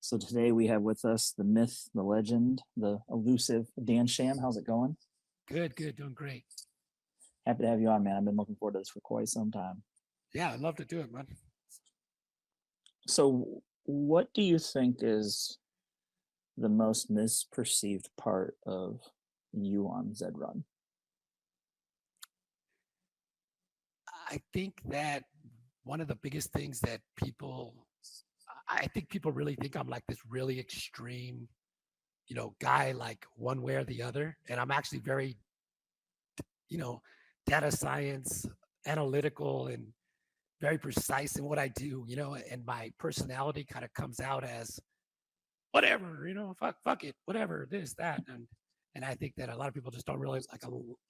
So today we have with us the myth, the legend, the elusive Danshan. How's it going? Good, good, doing great. Happy to have you on, man. I've been looking forward to this for quite some time. Yeah, I'd love to do it, man. So, what do you think is the most misperceived part of you on Zed Run? I think that one of the biggest things that I think people really think I'm like this really extreme, guy, like one way or the other. And I'm actually very, you know, data science, analytical, and very precise in what I do, and my personality kind of comes out as whatever, fuck it, whatever, this, that. And I think that a lot of people just don't realize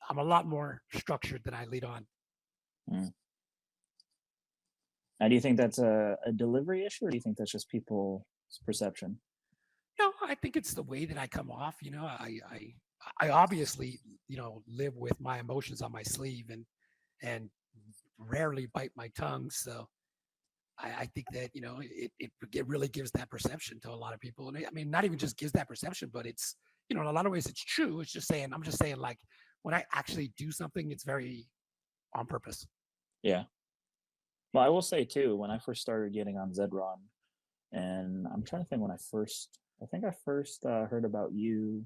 I'm a lot more structured than I lead on. Mm. Now, do you think that's a delivery issue, or do you think that's just people's perception? No, I think it's the way that I come off. I obviously, live with my emotions on my sleeve and rarely bite my tongue. So I think that it really gives that perception to a lot of people. And I mean, not even just gives that perception, but it's in a lot of ways it's true. I'm just saying, like when I actually do something, it's very on purpose. Yeah. Well, I will say too, when I first started getting on Zed Run, and I'm trying to think when I think I first heard about you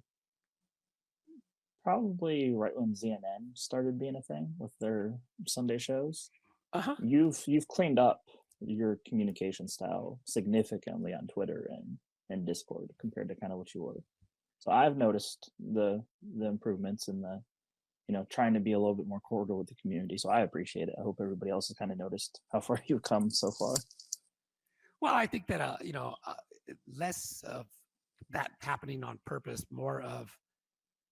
probably right when ZNN started being a thing with their Sunday shows. Uh huh. You've cleaned up your communication style significantly on Twitter and Discord compared to kind of what you were. So I've noticed the improvements in the trying to be a little bit more cordial with the community. So I appreciate it. I hope everybody else has kind of noticed how far you've come so far. Well, I think that less of that happening on purpose, more of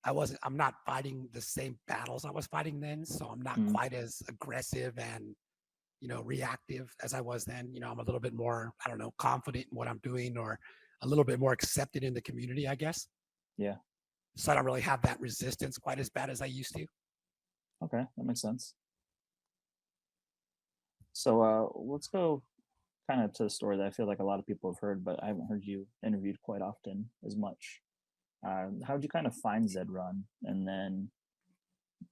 I'm not fighting the same battles I was fighting then, so I'm not Mm, quite as aggressive and reactive as I was then. I'm a little bit more, I don't know, confident in what I'm doing, or a little bit more accepted in the community, I guess. yeah. So I don't really have that resistance quite as bad as I used to. Okay, that makes sense. So let's go kind of to the story that I feel like a lot of people have heard, but I haven't heard you interviewed quite often as much. How did you kind of find Zed Run, and then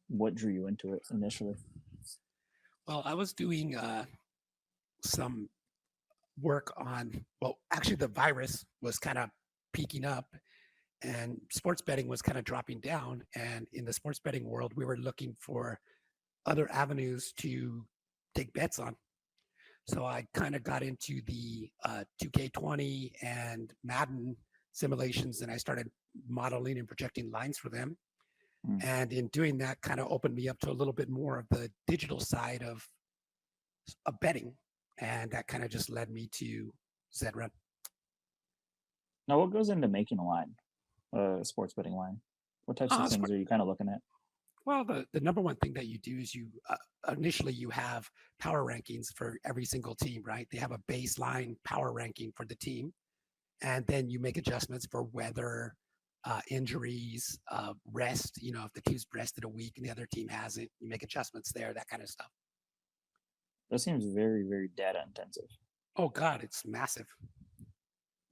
what drew you into it initially? Well, I was doing some work on, well, actually, the virus was kind of peaking up and sports betting was kind of dropping down. And in the sports betting world, we were looking for other avenues to take bets on. So I kind of got into the 2K20 and Madden simulations, and I started modeling and projecting lines for them. Mm. And in doing that, kind of opened me up to a little bit more of the digital side of betting, and that kind of just led me to Zed Run. Now, what goes into making a line, a sports betting line? What types of Uh, things are you kind of looking at? well, the number one thing that you do is you initially you have power rankings for every single team, right? They have a baseline power ranking for the team, and then you make adjustments for weather, injuries, rest. If the team's rested a week and the other team hasn't, you make adjustments there, that kind of stuff. That seems very, very data intensive. Oh God, it's massive.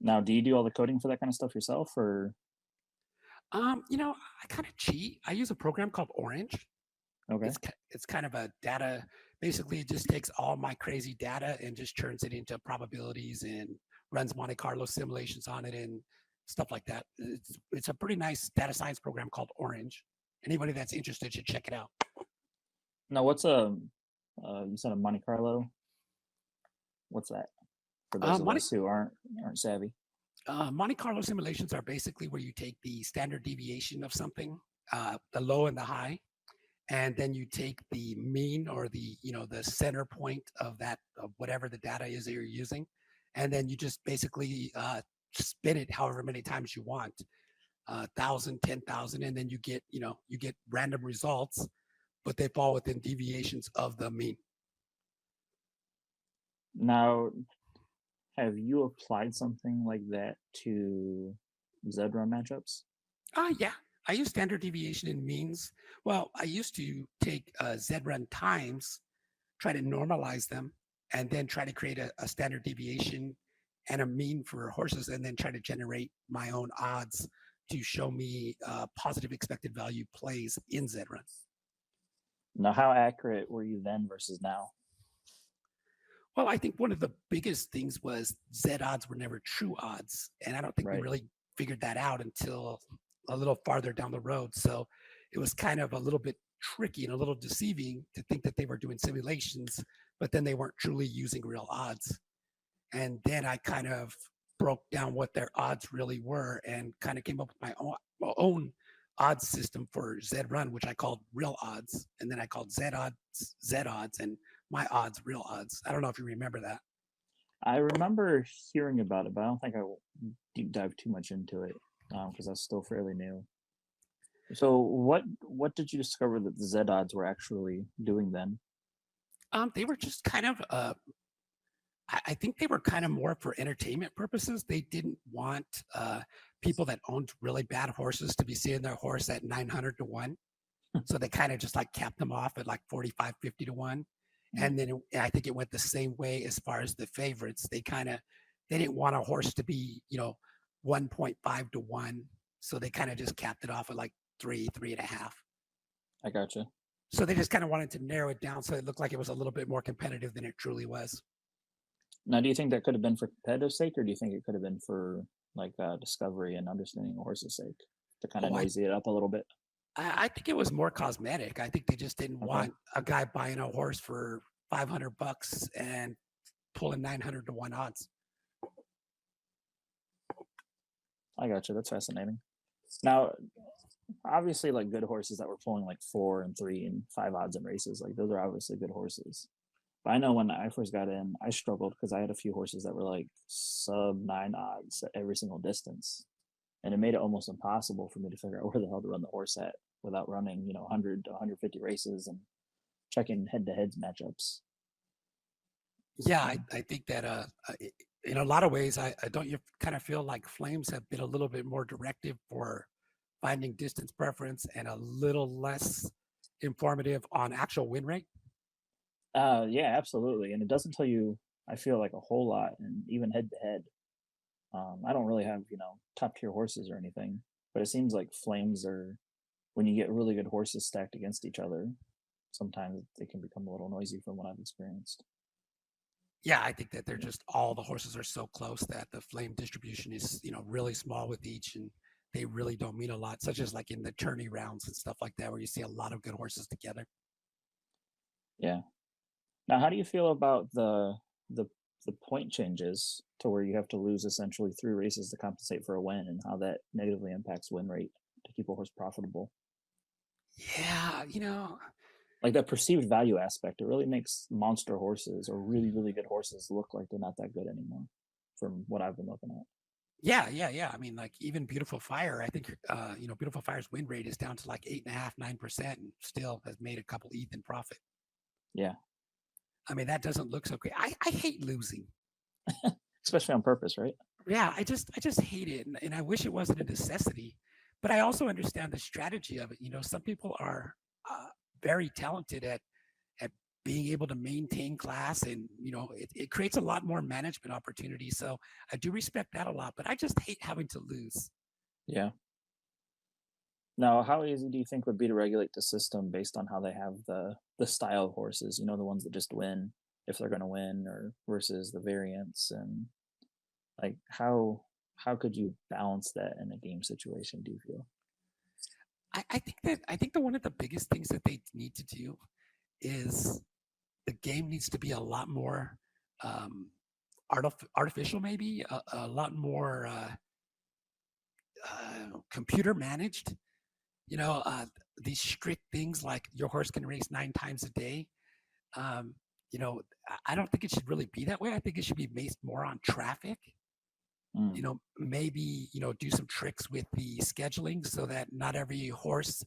Now, do you do all the coding for that kind of stuff yourself, or I kind of cheat. I use a program called Orange. okay? It's kind of a data. Basically, it just takes all my crazy data and just turns it into probabilities and runs Monte Carlo simulations on it and stuff like that. It's a pretty nice data science program called Orange. Anybody that's interested should check it out. Now, what's a you said a Monte Carlo? What's that for those of Monte us who aren't savvy? Monte Carlo simulations are basically where you take the standard deviation of something, the low and the high, and then you take the mean, or the center point of that, of whatever the data is that you're using, and then you just basically spin it however many times you want, 1,000, 10,000, and then you get random results, but they fall within deviations of the mean. Now, have you applied something like that to Zed Run matchups? Yeah, I use standard deviation and means. Well, I used to take Zed Run times, try to normalize them, and then try to create a standard deviation and a mean for horses, and then try to generate my own odds to show me positive expected value plays in Zed Run. Now, how accurate were you then versus now? Well, I think one of the biggest things was Z odds were never true odds. And I don't think we Right. really figured that out until a little farther down the road. So it was kind of a little bit tricky and a little deceiving to think that they were doing simulations, but then they weren't truly using real odds. And then I kind of broke down what their odds really were and kind of came up with my own odds system for Zed Run, which I called real odds. And then I called Z odds, and my odds real odds. I don't know if you remember that. I remember hearing about it, but I don't think I deep dive too much into it because I was still fairly new. So, what did you discover that the Z odds were actually doing then? They were just kind of I think they were kind of more for entertainment purposes. They didn't want people that owned really bad horses to be seeing their horse at 900 to 1. So they kind of just like capped them off at like 45, 50 to 1. Mm. And then I think it went the same way as far as the favorites. They didn't want a horse to be, 1.5 to 1. So they kind of just capped it off at like 3.5. I gotcha. So they just kind of wanted to narrow it down so it looked like it was a little bit more competitive than it truly was. Now, do you think that could have been for competitive sake, or do you think it could have been for like discovery and understanding a horse's sake to kind of Oh, noisy it up a little bit? I think it was more cosmetic. I think they just didn't Okay, want a guy buying a horse for $500 and pulling 900 to 1 odds. I gotcha. That's fascinating. Now, obviously, like good horses that were pulling like 4 and 3 and 5 odds in races, like those are obviously good horses. But I know when I first got in, I struggled because I had a few horses that were like sub 9 odds at every single distance, and it made it almost impossible for me to figure out where the hell to run the horse at without running, 100 to 150 races and checking head-to-heads matchups. Yeah, So, I think that in a lot of ways, I don't you kind of feel like Flames have been a little bit more directive for finding distance preference and a little less informative on actual win rate. yeah, absolutely, and it doesn't tell you. I feel like a whole lot, and even head-to-head. I don't really have top tier horses or anything, but it seems like flames are when you get really good horses stacked against each other. Sometimes they can become a little noisy from what I've experienced. Yeah, I think that they're just all the horses are so close that the flame distribution is, really small with each, and they really don't mean a lot, such as like in the tourney rounds and stuff like that, where you see a lot of good horses together. Yeah. Now, how do you feel about the the point changes to where you have to lose essentially 3 races to compensate for a win, and how that negatively impacts win rate to keep a horse profitable? Yeah, Like that perceived value aspect, it really makes monster horses or really really good horses look like they're not that good anymore, from what I've been looking at. yeah, yeah, yeah. I mean, like even Beautiful Fire, I think Beautiful Fire's win rate is down to like 8.5, 9%, and still has made a couple ETH in profit. Yeah, I mean, that doesn't look so great. I hate losing. especially on purpose, right? Yeah, I just hate it, and I wish it wasn't a necessity. But I also understand the strategy of it. Some people are very talented at being able to maintain class, and it creates a lot more management opportunities. So I do respect that a lot, but I just hate having to lose. Yeah. Now, how easy do you think would be to regulate the system based on how they have the style of horses? The ones that just win if they're going to win, or versus the variants, and like how could you balance that in a game situation? Do you feel? I think that one of the biggest things that they need to do is the game needs to be a lot more um, artificial, maybe a lot more computer managed. You know, uh, these strict things like your horse can race 9 times a day. Um, I don't think it should really be that way. I think it should be based more on traffic. Mm. Maybe do some tricks with the scheduling so that not every horse,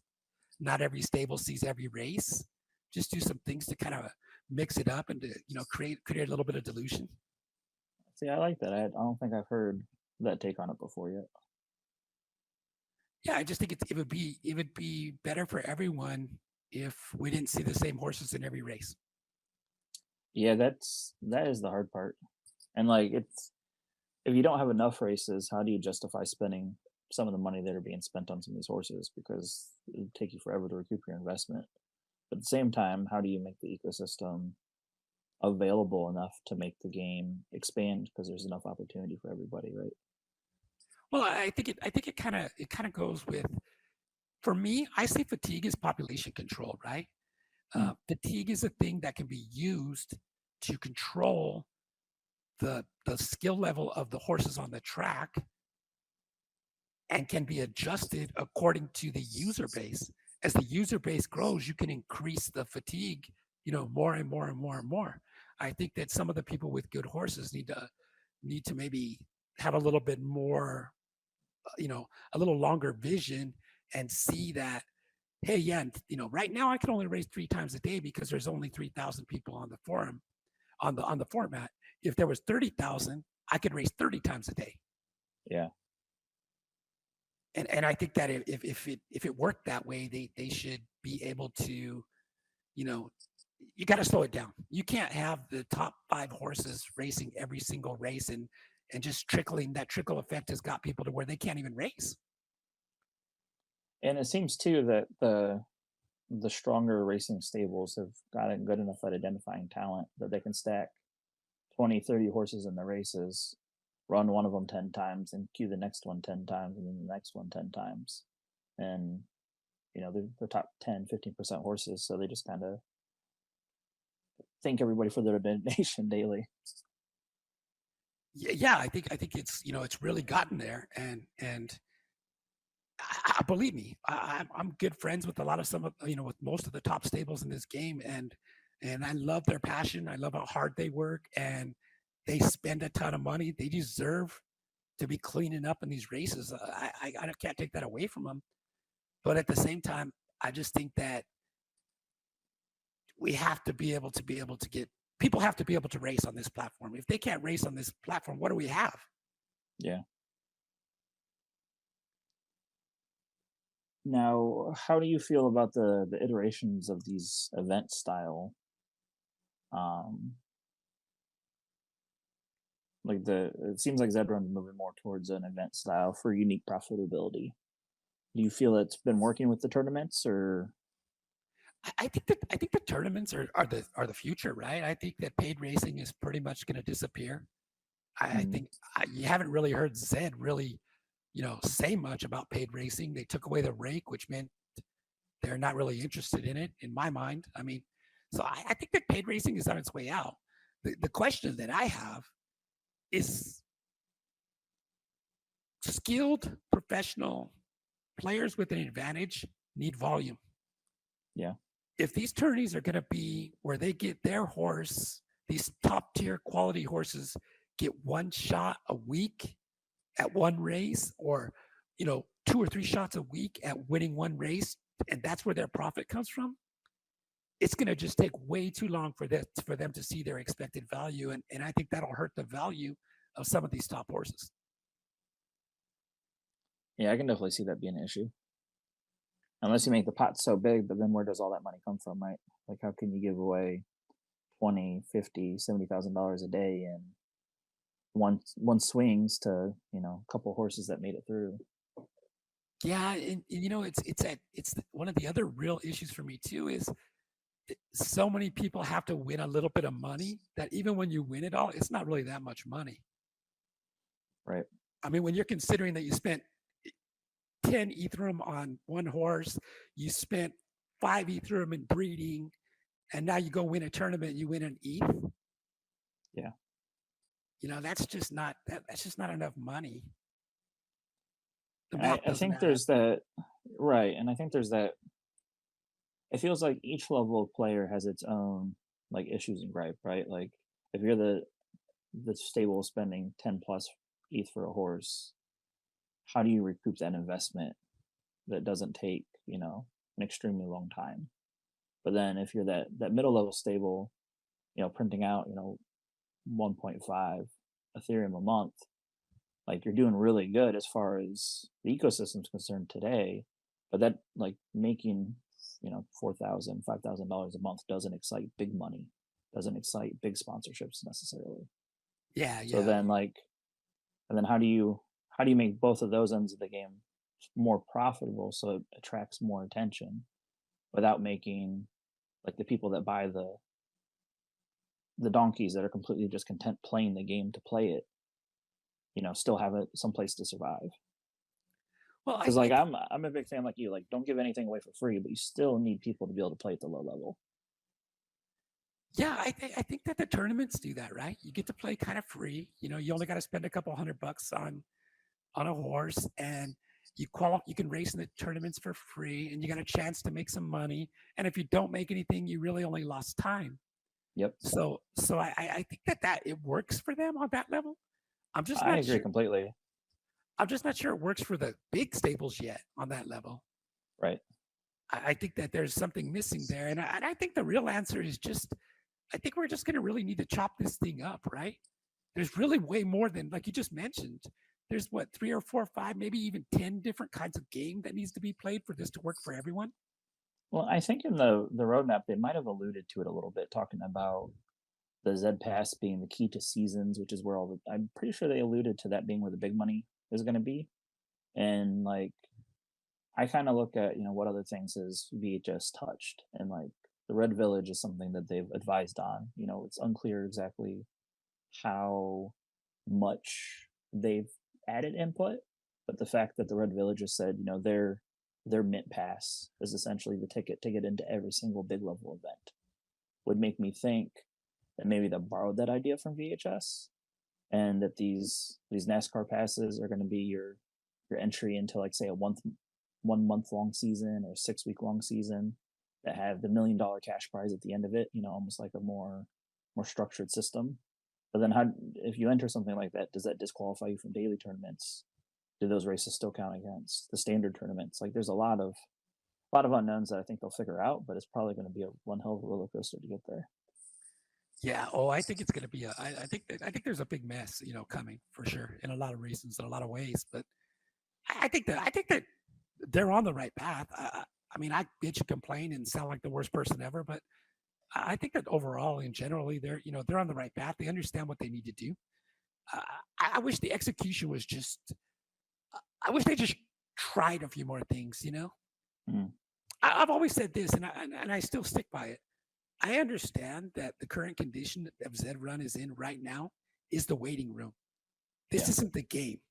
not every stable sees every race. Just do some things to kind of mix it up and to create a little bit of dilution. See, I like that. I don't think I've heard that take on it before yet. Yeah, I just think it would be better for everyone if we didn't see the same horses in every race. Yeah, that is the hard part, and like if you don't have enough races, how do you justify spending some of the money that are being spent on some of these horses, because it would take you forever to recoup your investment. But at the same time, how do you make the ecosystem available enough to make the game expand, because there's enough opportunity for everybody, right? Well, I think it kind of goes with, for me, I say fatigue is population control, right? Mm. Fatigue is a thing that can be used to control the skill level of the horses on the track, and can be adjusted according to the user base. As the user base grows, you can increase the fatigue, more and more and more and more. I think that some of the people with good horses need to maybe have a little bit more, a little longer vision, and see that, hey, yeah, right now I can only race 3 times a day because there's only 3,000 people on the forum, on the format. If there was 30,000, I could race 30 times a day. Yeah. And I think that if it worked that way, they should be able to, you know, you got to slow it down. You can't have the top 5 horses racing every single race, and just trickling. That trickle effect has got people to where they can't even race. And it seems too that the stronger racing stables have gotten good enough at identifying talent that they can stack 20, 30 horses in the races, run one of them 10 times, and cue the next one 10 times, and then the next one 10 times. And, they're top 10, 15% horses. So they just kind of thank everybody for their donation daily. Yeah, I think it's really gotten there, and believe me, I'm good friends with a lot of with most of the top stables in this game, and I love their passion. I love how hard they work, and they spend a ton of money. They deserve to be cleaning up in these races. I can't take that away from them, but at the same time, I just think that we have to be able to get people have to be able to race on this platform. If they can't race on this platform, what do we have? Yeah. Now, how do you feel about the iterations of these event style? Um, like it seems like Zed Run is moving more towards an event style for unique profitability. Do you feel it's been working with the tournaments, or? I think the tournaments are the future, right? I think that paid racing is pretty much going to disappear. I Mm, think you haven't really heard Zed really, say much about paid racing. They took away the rake, which meant they're not really interested in it, in my mind. I mean, so I think that paid racing is on its way out. The question that I have is, skilled professional players with an advantage need volume. yeah. If these tourneys are going to be where they get their horse, these top tier quality horses get one shot a week at one race, or 2 or 3 shots a week at winning one race, and that's where their profit comes from, it's going to just take way too long for them to see their expected value, and I think that'll hurt the value of some of these top horses. Yeah, I can definitely see that being an issue. Unless you make the pot so big, but then where does all that money come from, right? Like, how can you give away 20, 50, $70,000 a day and one swings to, a couple horses that made it through? Yeah, and it's one of the other real issues for me too is so many people have to win a little bit of money that even when you win it all, it's not really that much money. Right. I mean, when you're considering that you spent 10 Ethereum on one horse, you spent 5 Ethereum in breeding, and now you go win a tournament, you win an ETH. Yeah. That's just not enough money. The And I, math I doesn't think add up. there's that, right. And I think there's that, it feels like each level of player has its own like issues and gripe, right? Like, if you're the stable spending 10 plus ETH for a horse, how do you recoup that investment that doesn't take, an extremely long time? But then if you're that middle level stable, printing out, 1.5 Ethereum a month, like, you're doing really good as far as the ecosystem's concerned today. But that, like, making, $4,000, $5,000 a month doesn't excite big money, doesn't excite big sponsorships necessarily. Yeah, So yeah. then, like, And then how do you make both of those ends of the game more profitable so it attracts more attention without making like the people that buy the donkeys that are completely just content playing the game to play it, still have it some place to survive. Well, Because like I'm a big fan like you, like don't give anything away for free, but you still need people to be able to play at the low level. yeah, I think that the tournaments do that, right? You get to play kind of free. You only got to spend a couple $100 on a horse, and you can race in the tournaments for free, and you got a chance to make some money. And if you don't make anything, you really only lost time. Yep. So I think that it works for them on that level. I'm just I not agree sure. completely. I'm just not sure it works for the big stables yet on that level. Right. I think that there's something missing there, and I think the real answer is just I think we're just going to really need to chop this thing up, right? There's really way more than like you just mentioned. There's what 3 or 4 or 5, maybe even 10 different kinds of game that needs to be played for this to work for everyone. Well, I think in the roadmap they might have alluded to it a little bit, talking about the Zed Pass being the key to seasons, which is where I'm pretty sure they alluded to that being where the big money is going to be. And like, I kind of look at, what other things has VHS touched, and like the Red Village is something that they've advised on. It's unclear exactly how much they've added input, but the fact that the Red Village has said, their mint pass is essentially the ticket to get into every single big level event would make me think that maybe they borrowed that idea from VHS, and that these NASCAR passes are going to be your entry into like say a 1 month long season or 6 week long season that have the $1 million cash prize at the end of it. Almost like a more structured system. But then, how if you enter something like that, does that disqualify you from daily tournaments? Do those races still count against the standard tournaments? Like, there's a lot of unknowns that I think they'll figure out, but it's probably going to be one hell of a roller coaster to get there. Yeah. Oh, I think it's going to be I think there's a big mess, coming for sure in a lot of reasons, in a lot of ways. But I think that they're on the right path. I mean, I bitch and complain and sound like the worst person ever, but I think that overall and generally they're on the right path. They understand what they need to do. Uh, I wish the execution was just. I wish they just tried a few more things. Mm. I've always said this, and I still stick by it. I understand that the current condition of Zed Run is in right now is the waiting room. This Yeah. isn't the game.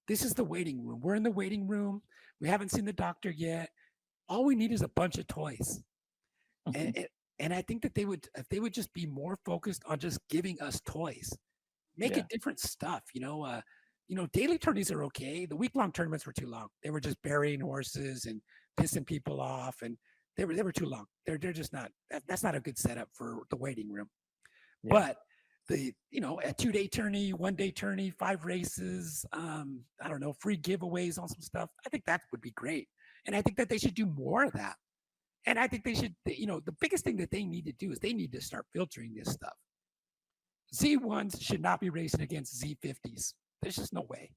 This is the waiting room. We're in the waiting room. We haven't seen the doctor yet. All we need is a bunch of toys. And and I think that if they would just be more focused on just giving us toys, make Yeah. it different stuff. Daily tourneys are okay. The week long tournaments were too long. They were just burying horses and pissing people off, and they were too long. They're just not. That's not a good setup for the waiting room. Yeah. But a 2 day tourney, 1 day tourney, 5 races, I don't know, free giveaways on some stuff. I think that would be great. And I think that they should do more of that. And I think they should, the biggest thing that they need to do is they need to start filtering this stuff. Z1s should not be racing against Z50s. There's just no way.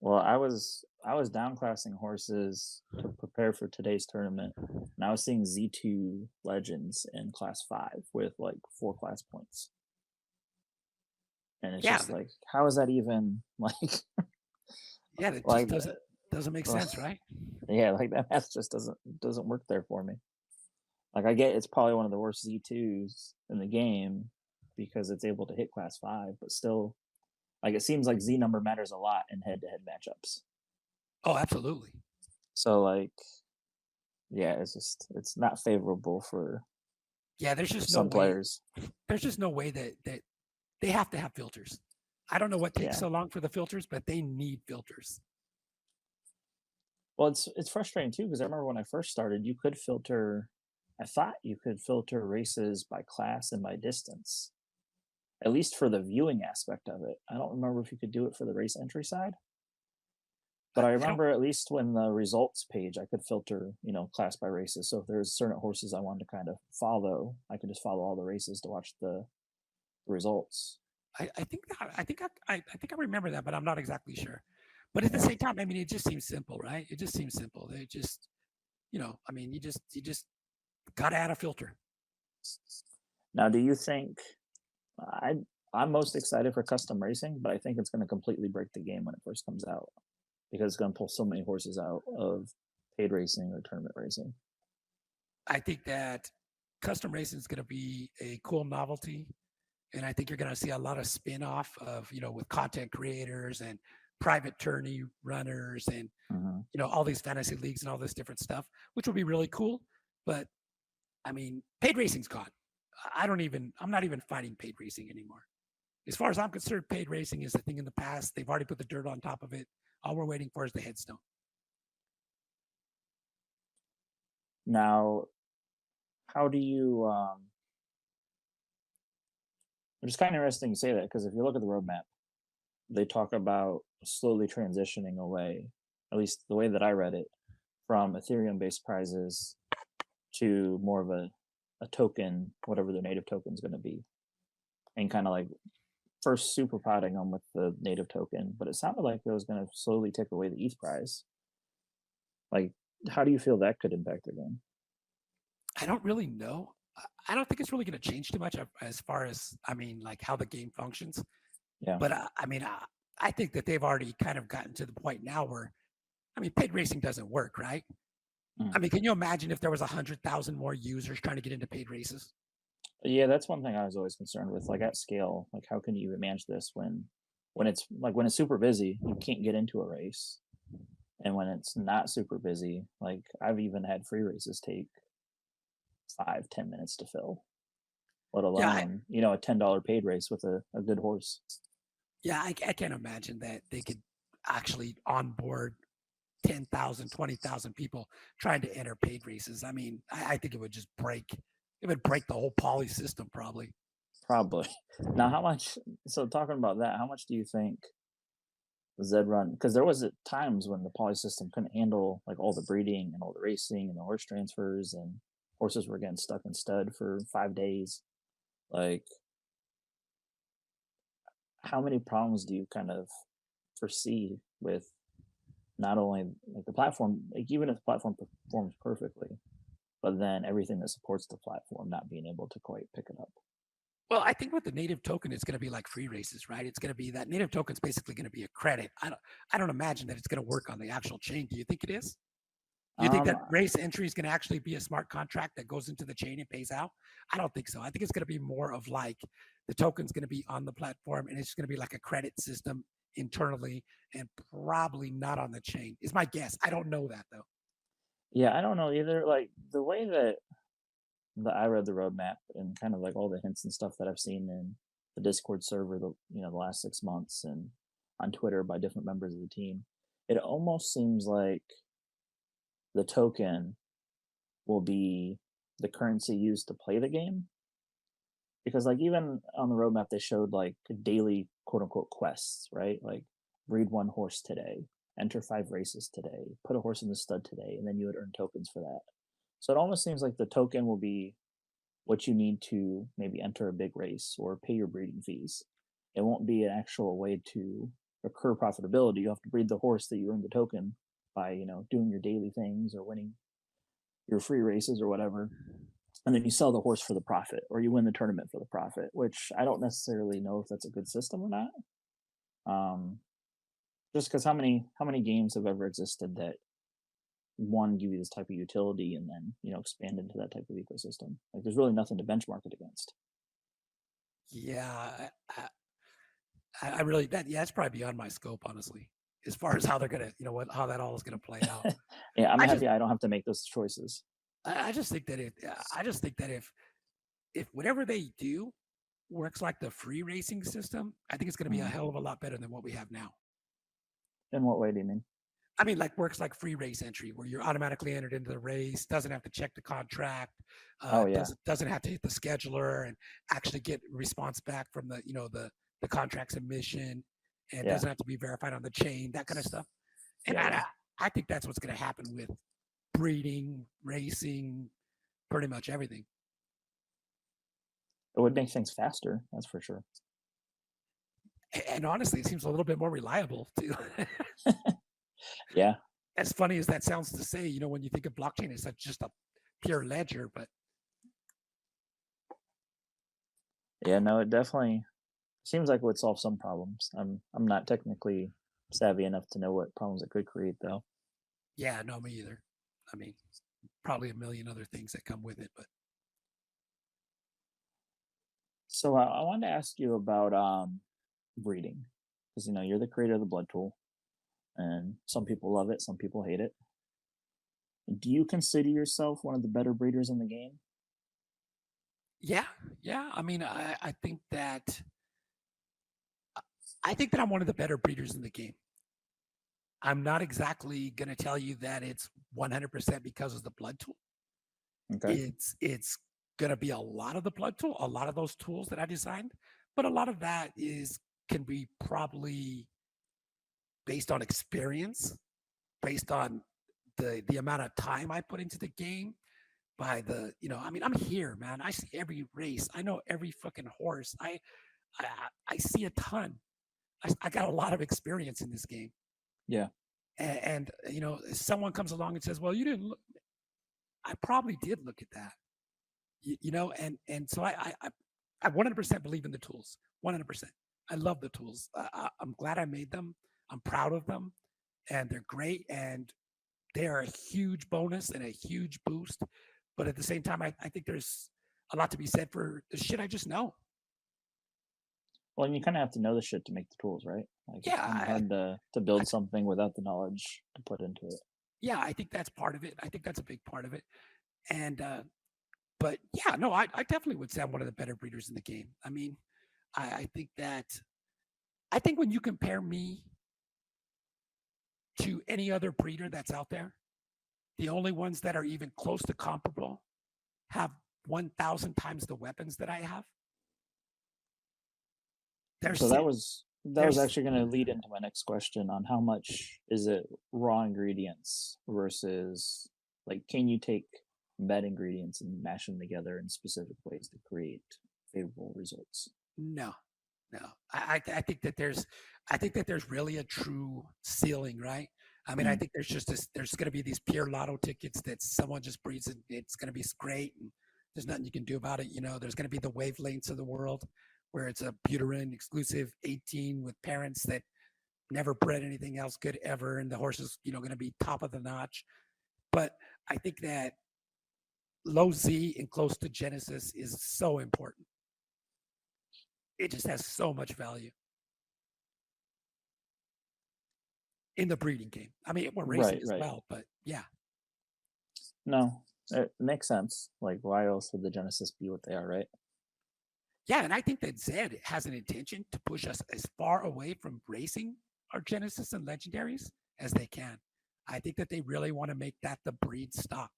Well, I was downclassing horses to prepare for today's tournament, and I was seeing Z2 legends in class 5 with like 4 class points. And it's Yeah, just like, how is that even like yeah, that just like doesn't make sense, right? yeah, like that math just doesn't work there for me. Like I get it's probably one of the worst Z2s in the game because it's able to hit class 5, but still like it seems like Z number matters a lot in head-to-head matchups. Oh, absolutely. So like yeah, it's not favorable Yeah, for some players. there's just no way that they have to have filters. I don't know what takes Yeah. so long for the filters, but they need filters. Well, it's frustrating too because I remember when I first started, you could filter. I thought you could filter races by class and by distance, at least for the viewing aspect of it. I don't remember if you could do it for the race entry side, but I I don't. remember at least when the results page, I could filter, class by races. So if there's certain horses I wanted to kind of follow, I could just follow all the races to watch the results. I think I remember that, but I'm not exactly sure. But at the Yeah. same time, I mean, it just seems simple, right? It just seems simple. They just, I mean, you just gotta add a filter. Now, do you think I I'm most excited for custom racing, but I think it's going to completely break the game when it first comes out because it's going to pull so many horses out of paid racing or tournament racing. I think that custom racing is going to be a cool novelty. And I think you're going to see a lot of spin-off of, with content creators and private tourney runners and, all these fantasy leagues and all this different stuff, which will be really cool. But I mean, paid racing's gone. I'm not even fighting paid racing anymore. As far as I'm concerned, paid racing is a thing in the past. They've already put the dirt on top of it. All we're waiting for is the headstone. Now, how do you, it's kind of interesting you say that because if you look at the roadmap, they talk about slowly transitioning away, at least the way that I read it, from Ethereum-based prizes to more of a token, whatever their native token is going to be, and kind of like first super potting them with the native token. But it sounded like it was going to slowly take away the ETH prize. Like, how do you feel that could impact the game? I don't really know. I don't think it's really going to change too much as far as, like how the game functions. Yeah. But I think that they've already kind of gotten to the point now where, paid racing doesn't work, right? Can you imagine if there was 100,000 more users trying to get into paid races? Yeah, that's one thing I was always concerned with. Like at scale, like how can you manage this when it's super busy, you can't get into a race, and when it's not super busy, like I've even had free races take 5-10 minutes to fill, let alone a $10 paid race with a good horse. Yeah, I can't imagine that they could actually onboard 10,000, 20,000 people trying to enter paid races. I think it would just break the whole poly system probably. Now, how much, so talking about that, how much do you think Zed Run, because there was times when the poly system couldn't handle like all the breeding and all the racing and the horse transfers, and horses were getting stuck in stud for 5 days. Like, how many problems do you kind of foresee with not only like the platform, like even if the platform performs perfectly, but then everything that supports the platform not being able to quite pick it up? Well, I think with the native token, it's going to be like free races, right? It's going to be that native token is basically going to be a credit. I don't imagine that it's going to work on the actual chain. Do you think it is? Do you think that race entry is going to actually be a smart contract that goes into the chain and pays out? I don't think so. I think it's going to be more of like the token's going to be on the platform and it's going to be like a credit system internally and probably not on the chain is my guess. I don't know that though. Yeah, I don't know either. Like the way that I read the roadmap and kind of like all the hints and stuff that I've seen in the Discord server, the last 6 months, and on Twitter by different members of the team, it almost seems like the token will be the currency used to play the game. Because like even on the roadmap, they showed like daily quote unquote quests, right? Like breed 1 horse today, enter 5 races today, put a horse in the stud today, and then you would earn tokens for that. So it almost seems like the token will be what you need to maybe enter a big race or pay your breeding fees. It won't be an actual way to accrue profitability. You have to breed the horse that you earn the token by, doing your daily things or winning your free races or whatever. And then you sell the horse for the profit, or you win the tournament for the profit, which I don't necessarily know if that's a good system or not. Just because how many games have ever existed that one give you this type of utility and then expand into that type of ecosystem? Like there's really nothing to benchmark it against. Yeah, I really that's probably beyond my scope, honestly, as far as how they're gonna how that all is gonna play out. Yeah, I'm happy I don't have to make those choices. I just think that if whatever they do works like the free racing system, I think it's going to be a hell of a lot better than what we have now. In what way do you mean? Like works like free race entry, where you're automatically entered into the race, doesn't have to check the contract, doesn't have to hit the scheduler and actually get response back from the contract submission, and doesn't have to be verified on the chain, that kind of stuff. And I think that's what's going to happen with breeding, racing, pretty much everything. It would make things faster, that's for sure. And honestly, it seems a little bit more reliable too. Yeah. As funny as that sounds to say, when you think of blockchain, it's like just a pure ledger, but yeah, no, it definitely Seems like it would solve some problems. I'm not technically savvy enough to know what problems it could create, though. Yeah, no, me either. I mean, probably a million other things that come with it, but So I wanted to ask you about breeding, because you're the creator of the blood tool, and some people love it, some people hate it. Do you consider yourself one of the better breeders in the game? yeah, yeah. I mean, I think that I'm one of the better breeders in the game. I'm not exactly going to tell you that it's 100% because of the blood tool. Okay. It's going to be a lot of the blood tool, a lot of those tools that I designed, but a lot of that is can be probably based on experience, based on the amount of time I put into the game. By the, I mean, I'm here, man. I see every race. I know every fucking horse. I see a ton. I got a lot of experience in this game. Yeah. And someone comes along and says, "Well, you didn't look." I probably did look at that, and so I 100% believe in the tools. 100%. I love the tools. I'm glad I made them. I'm proud of them, and they're great. And they are a huge bonus and a huge boost. But at the same time, I think there's a lot to be said for the shit I just know. Well, and you kind of have to know the shit to make the tools, right? Like it's Yeah, kind of I, hard to I, build something without the knowledge to put into it. yeah, I think that's part of it. I think that's a big part of it. And but yeah, no, I definitely would say I'm one of the better breeders in the game. I mean, I think that I think when you compare me to any other breeder that's out there, the only ones that are even close to comparable have 1,000 times the weapons that I have. They're So that was there's actually going to lead into my next question on how much is it raw ingredients versus like can you take bad ingredients and mash them together in specific ways to create favorable results? no, no. I think that there's really a true ceiling, right? I mean, I Mm, think there's going to be these pure lotto tickets that someone just breeds and it's going to be great and there's nothing you can do about it. There's going to be the wavelengths of the world where it's a Buterin exclusive 18 with parents that never bred anything else good ever, and the horse is going to be top of the notch. But I think that low Z and close to Genesis is so important. It just has so much value in the breeding game. I mean, we're racing right, as right. well, but yeah. No, it makes sense. Like, why else would the Genesis be what they are, right? Yeah, and I think that Zed has an intention to push us as far away from racing our Genesis and legendaries as they can. I think that they really want to make that the breed stock.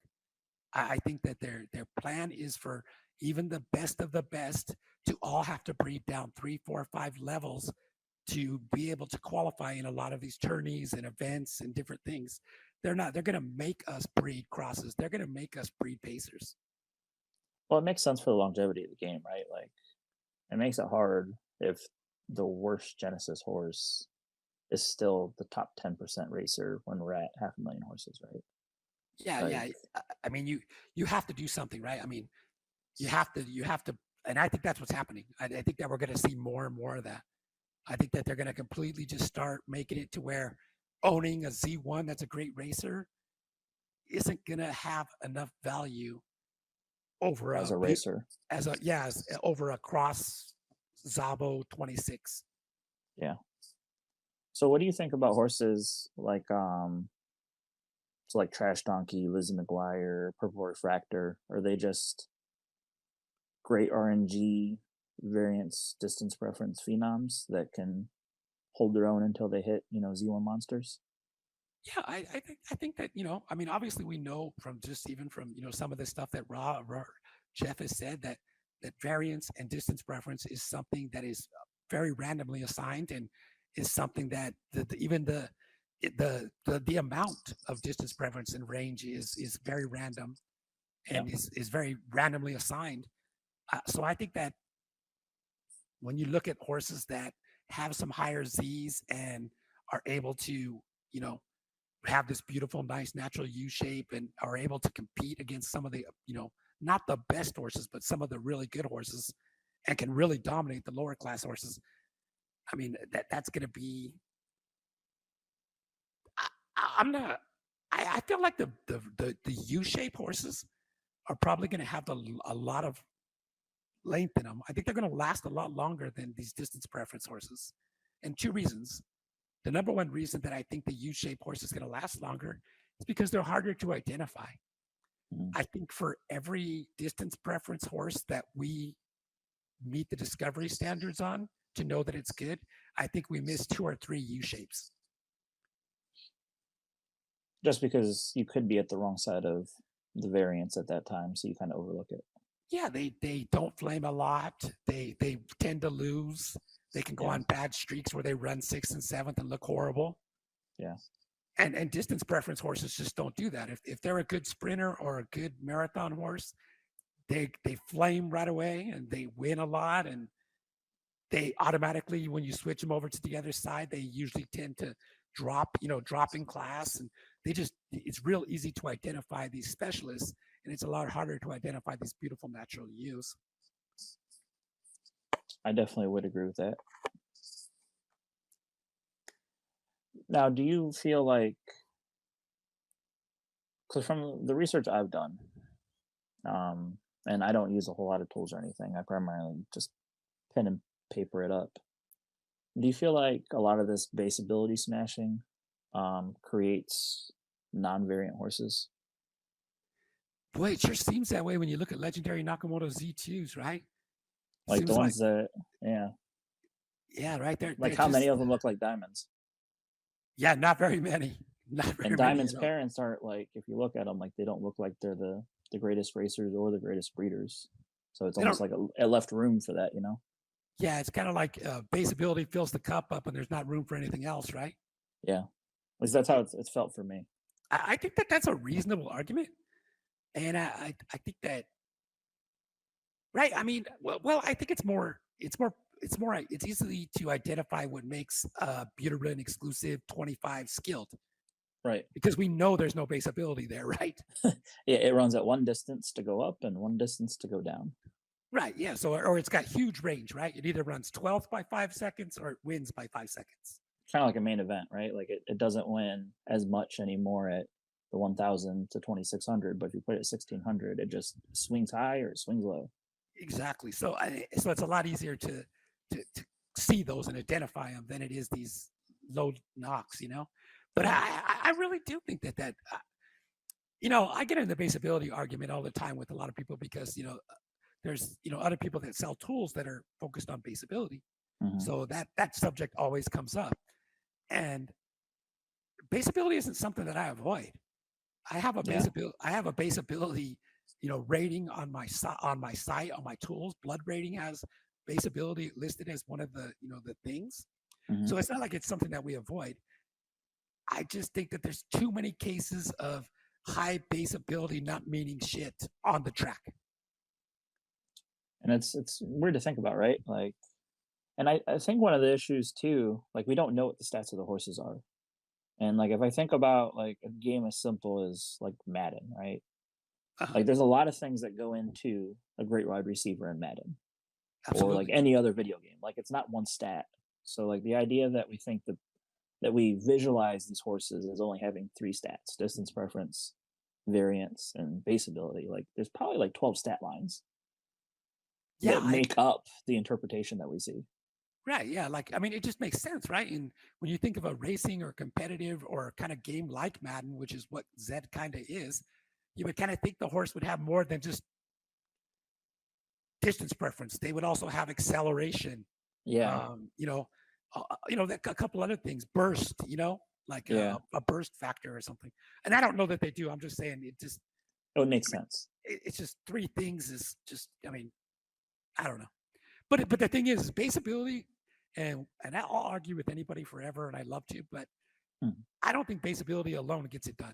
I think that their plan is for even the best of the best to all have to breed down 3, 4, 5 levels to be able to qualify in a lot of these tourneys and events and different things. They're going to make us breed crosses. They're going to make us breed pacers. Well, it makes sense for the longevity of the game, right? Like, it makes it hard if the worst Genesis horse is still the top 10% racer when we're at 500,000 horses, right? Yeah, Like, yeah. I mean, you have to do something, right? I mean, you have to, and I think that's what's happening. I think that we're going to see more and more of that. I think that they're going to completely just start making it to where owning a Z1 that's a great racer isn't going to have enough value over as a a racer. over a cross Zabo 26. Yeah. So what do you think about horses like so like Trash Donkey, Lizzie McGuire, Purple Refractor? Are they just great RNG variance distance preference phenoms that can hold their own until they hit, Z1 monsters? Yeah, I think that I mean, obviously we know from just even from some of the stuff that Jeff has said that variance and distance preference is something that is very randomly assigned and is something that even the amount of distance preference and range is very random Yeah. and is very randomly assigned. So I think that when you look at horses that have some higher Z's and are able to you know have this beautiful, nice, natural U shape and are able to compete against some of the, not the best horses, but some of the really good horses and can really dominate the lower class horses. I mean, that's going to be. I'm not. I feel like the U-shape horses are probably going to have a lot of length in them. I think they're going to last a lot longer than these distance preference horses, and two reasons. The number one reason that I think the U-shaped horse is going to last longer is because they're harder to identify. Mm. I think for every distance preference horse that we meet the discovery standards on to know that it's good, I think we miss 2 or 3 U-shapes. Just because you could be at the wrong side of the variance at that time, so you kind of overlook it. Yeah, they don't flame a lot. They tend to lose. They can go on bad streaks where they run 6th and 7th and look horrible. Yeah. And distance preference horses just don't do that. If they're a good sprinter or a good marathon horse, they flame right away and they win a lot. And they automatically, when you switch them over to the other side, they usually tend to drop in class. And it's real easy to identify these specialists, and it's a lot harder to identify these beautiful natural ewes. I definitely would agree with that. Now, do you feel like, because from the research I've done, and I don't use a whole lot of tools or anything, I primarily just pen and paper it up. Do you feel like a lot of this base ability smashing creates non-variant horses? Boy, it sure seems that way when you look at legendary Nakamoto Z2s, right? Like the ones that, yeah. Yeah, right there. Like how many of them look like diamonds? Yeah, not very many. Not very and many. Diamond's parents aren't like, if you look at them, like they don't look like they're the greatest racers or the greatest breeders. So it's almost like it left room for that, you know? Yeah, it's kind of like base ability fills the cup up and there's not room for anything else, right? Yeah. At least that's how it's felt for me. I think that's a reasonable argument. And I think that, right? I mean, well, I think it's easily to identify what makes Buterin exclusive 25 skilled. Right. Because we know there's no base ability there, right? Yeah, it runs at one distance to go up and one distance to go down. Right, yeah. So, or it's got huge range, right? It either runs 12th by 5 seconds or it wins by 5 seconds. Kind of like a main event, right? Like it doesn't win as much anymore at the 1000 to 2600, but if you put it at 1600, it just swings high or it swings low. Exactly. So it's a lot easier to see those and identify them than it is these low knocks, you know? But I really do think that I get in the base ability argument all the time with a lot of people because, there's, other people that sell tools that are focused on base ability. Mm-hmm. So that subject always comes up. And base ability isn't something that I avoid. I have a base ability, rating on my site, on my tools. Blood rating has base ability listed as one of the, the things. Mm-hmm. So it's not like it's something that we avoid. I just think that there's too many cases of high base ability not meaning shit on the track. And it's weird to think about, right? Like, and I think one of the issues too, like we don't know what the stats of the horses are. And like if I think about like a game as simple as like Madden, right? Like there's a lot of things that go into a great wide receiver in Madden. Absolutely. Or like any other video game. Like it's not one stat. So like the idea that we think that we visualize these horses as only having 3 stats: distance preference, variance, and base ability. Like there's probably like 12 stat lines that make up the interpretation that we see. Right. Yeah. Like, I mean, it just makes sense, right? And when you think of a racing or competitive or kind of game like Madden, which is what Zed kind of is, you would kind of think the horse would have more than just distance preference. They would also have acceleration. Yeah. A couple other things, burst, like a burst factor or something. And I don't know that they do. I'm just saying it makes sense. It's just 3 things is just, I mean, I don't know. But the thing is base ability, and I'll argue with anybody forever, and I love to, but I don't think base ability alone gets it done.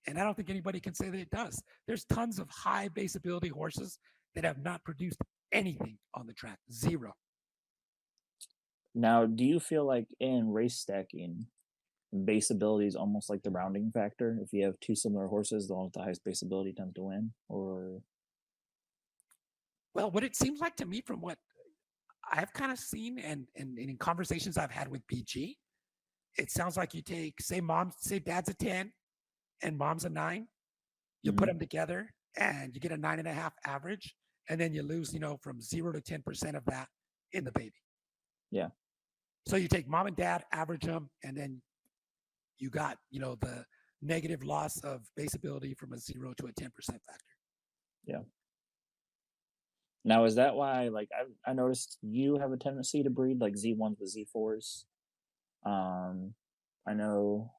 And I don't think anybody can say that it does. There's tons of high base ability horses that have not produced anything on the track. 0. Now, do you feel like in race stacking, base ability is almost like the rounding factor? If you have 2 similar horses, the one with the highest base ability tends to win? Or well, what it seems like to me from what I've kind of seen and in conversations I've had with BG, it sounds like you take, say dad's a 10 and mom's a 9, you put Hmm. them together and you get a 9.5 average, and then you lose, from 0 to 10% of that in the baby. Yeah. So you take mom and dad, average them, and then you got, the negative loss of base ability from a 0 to a 10% factor. Yeah. Now, is that why, like, I noticed you have a tendency to breed like Z1s with Z4s. Um, I know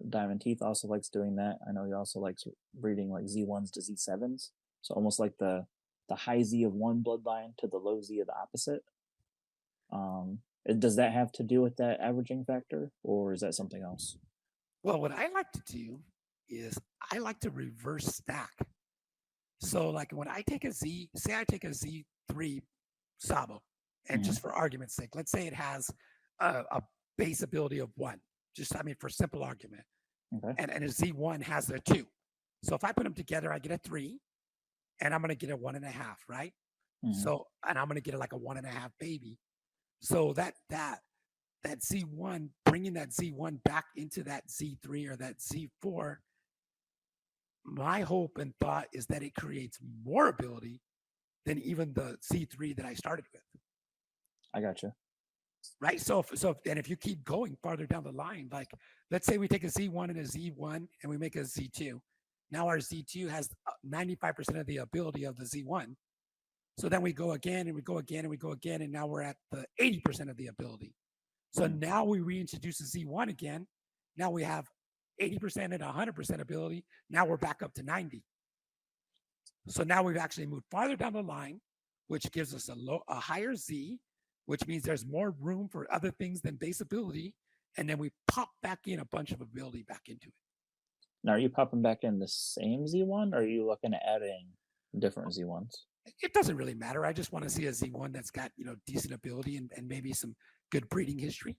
Diamond Teeth also likes doing that. I know he also likes breeding like Z1s to Z7s. So almost like the high Z of one bloodline to the low Z of the opposite. Does that have to do with that averaging factor, or is that something else? Well, what I like to do is I like to reverse stack. So, like when I take a Z, say I take a Z3 Sabo, and Hmm. just for argument's sake, let's say it has a base ability of 1, just, I mean, for simple argument, Okay. and a Z1 has a 2. So if I put them together, I get a 3, and I'm going to get a 1.5, right? Hmm. So, and I'm going to get like a 1.5 baby. So that Z1, bringing that Z1 back into that Z3 or that Z4, my hope and thought is that it creates more ability than even the Z3 that I started with. I gotcha. Right. And if you keep going farther down the line, like let's say we take a Z1 and a Z1 and we make a Z2. Now our Z2 has 95% of the ability of the Z1. So then we go again and we go again and we go again. And now we're at the 80% of the ability. So Mm. now we reintroduce the Z1 again. Now we have 80% and 100% ability. Now we're back up to 90. So now we've actually moved farther down the line, which gives us a higher Z, which means there's more room for other things than base ability. And then we pop back in a bunch of ability back into it. Now, are you popping back in the same Z1, or are you looking at adding different Z1s? It doesn't really matter. I just want to see a Z1 that's got, decent ability and maybe some good breeding history.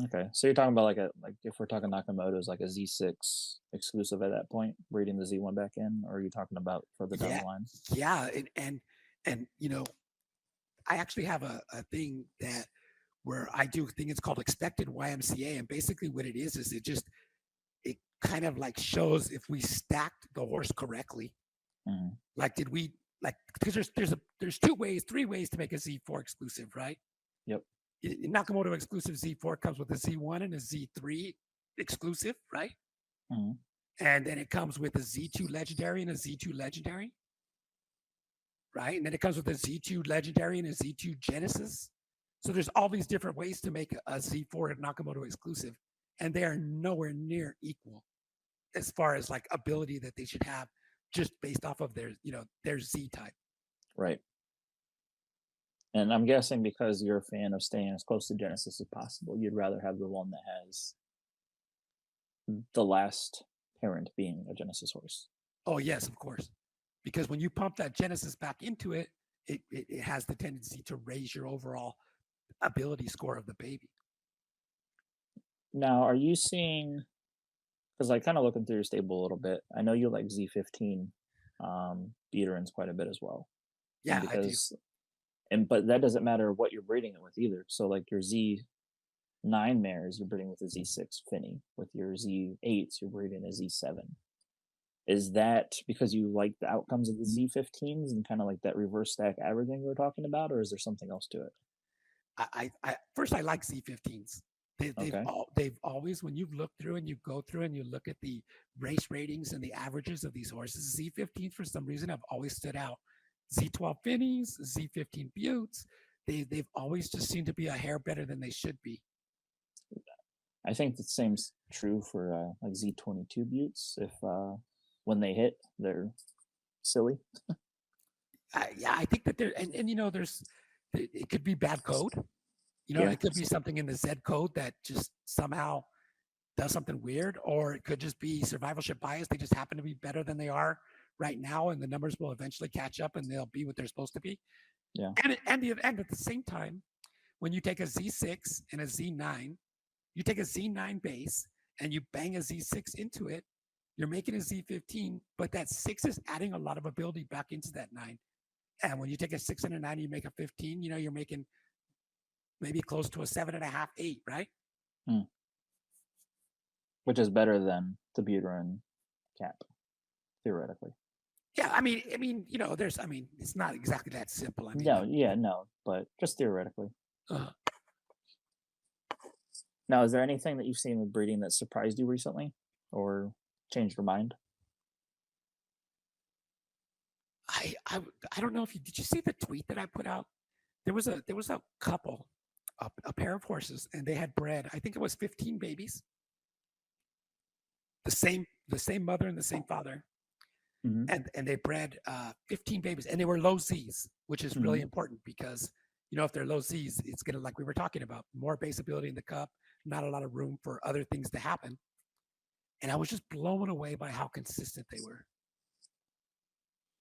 Okay, so you're talking about like if we're talking Nakamoto's like a Z6 exclusive at that point, breeding the Z1 back in, or are you talking about further down Yeah. the line? Yeah. And I actually have a thing that where I do a thing, it's called expected YMCA. And basically what it is it kind of like shows if we stacked the horse correctly. Hmm. Like, did we, like, because there's 3 ways to make a Z4 exclusive, right? Yep. Nakamoto exclusive Z4 comes with a Z1 and a Z3 exclusive, right? Hmm. And then it comes with a Z2 legendary and a Z2 legendary, right? And then it comes with a Z2 legendary and a Z2 Genesis. So there's all these different ways to make a Z4 Nakamoto exclusive, and they are nowhere near equal as far as like ability that they should have just based off of their Z type. Right. And I'm guessing because you're a fan of staying as close to Genesis as possible, you'd rather have the one that has the last parent being a Genesis horse. Oh yes, of course, because when you pump that Genesis back into it, it has the tendency to raise your overall ability score of the baby. Now, are you seeing? Because like kind of looking through your stable a little bit, I know you like Z15 Buterins quite a bit as well, and Yeah, I do. because but that doesn't matter what you're breeding it with either. So like your Z9 mares, you're breeding with a Z6 Finny. With your Z8s, you're breeding a Z7. Is that because you like the outcomes of the Z15s and kind of like that reverse stack averaging we were talking about, or is there something else to it? I first I like Z15s. Okay. They've always, when you've looked through and you go through and you look at the race ratings and the averages of these horses, Z15s for some reason have always stood out. Z12 Finnies, Z15 Buttes, they've always just seemed to be a hair better than they should be. I think the same's true for like Z22 Buttes. If when they hit, they're silly. Yeah, I think that there's it could be bad code. Yeah. It could be something in the Z code that just somehow does something weird, or it could just be survivalship bias. They just happen to be better than they are right now, and the numbers will eventually catch up, and they'll be what they're supposed to be. Yeah. And at the same time, when you take a Z6 and a Z9, you take a Z9 base and you bang a Z6 into it, you're making a Z15, but that 6 is adding a lot of ability back into that 9. And when you take a 6 and a 9, you make a 15. You're making maybe close to a 7.5, 8, right? Which is better than the Buterin cap, theoretically. Yeah, I mean, it's not exactly that simple. I mean, No, but just theoretically. uh, Now, is there anything that you've seen with breeding that surprised you recently, or changed your mind? I don't know if did you see the tweet that I put out? There was a couple, a pair of horses, and they had bred. I think it was 15 babies. The same mother and the same father, Mm-hmm. and they bred 15 babies, and they were low Z's, which is really important because if they're low Z's, it's gonna, like we were talking about, more base ability in the cup, not a lot of room for other things to happen. And I was just blown away by how consistent they were.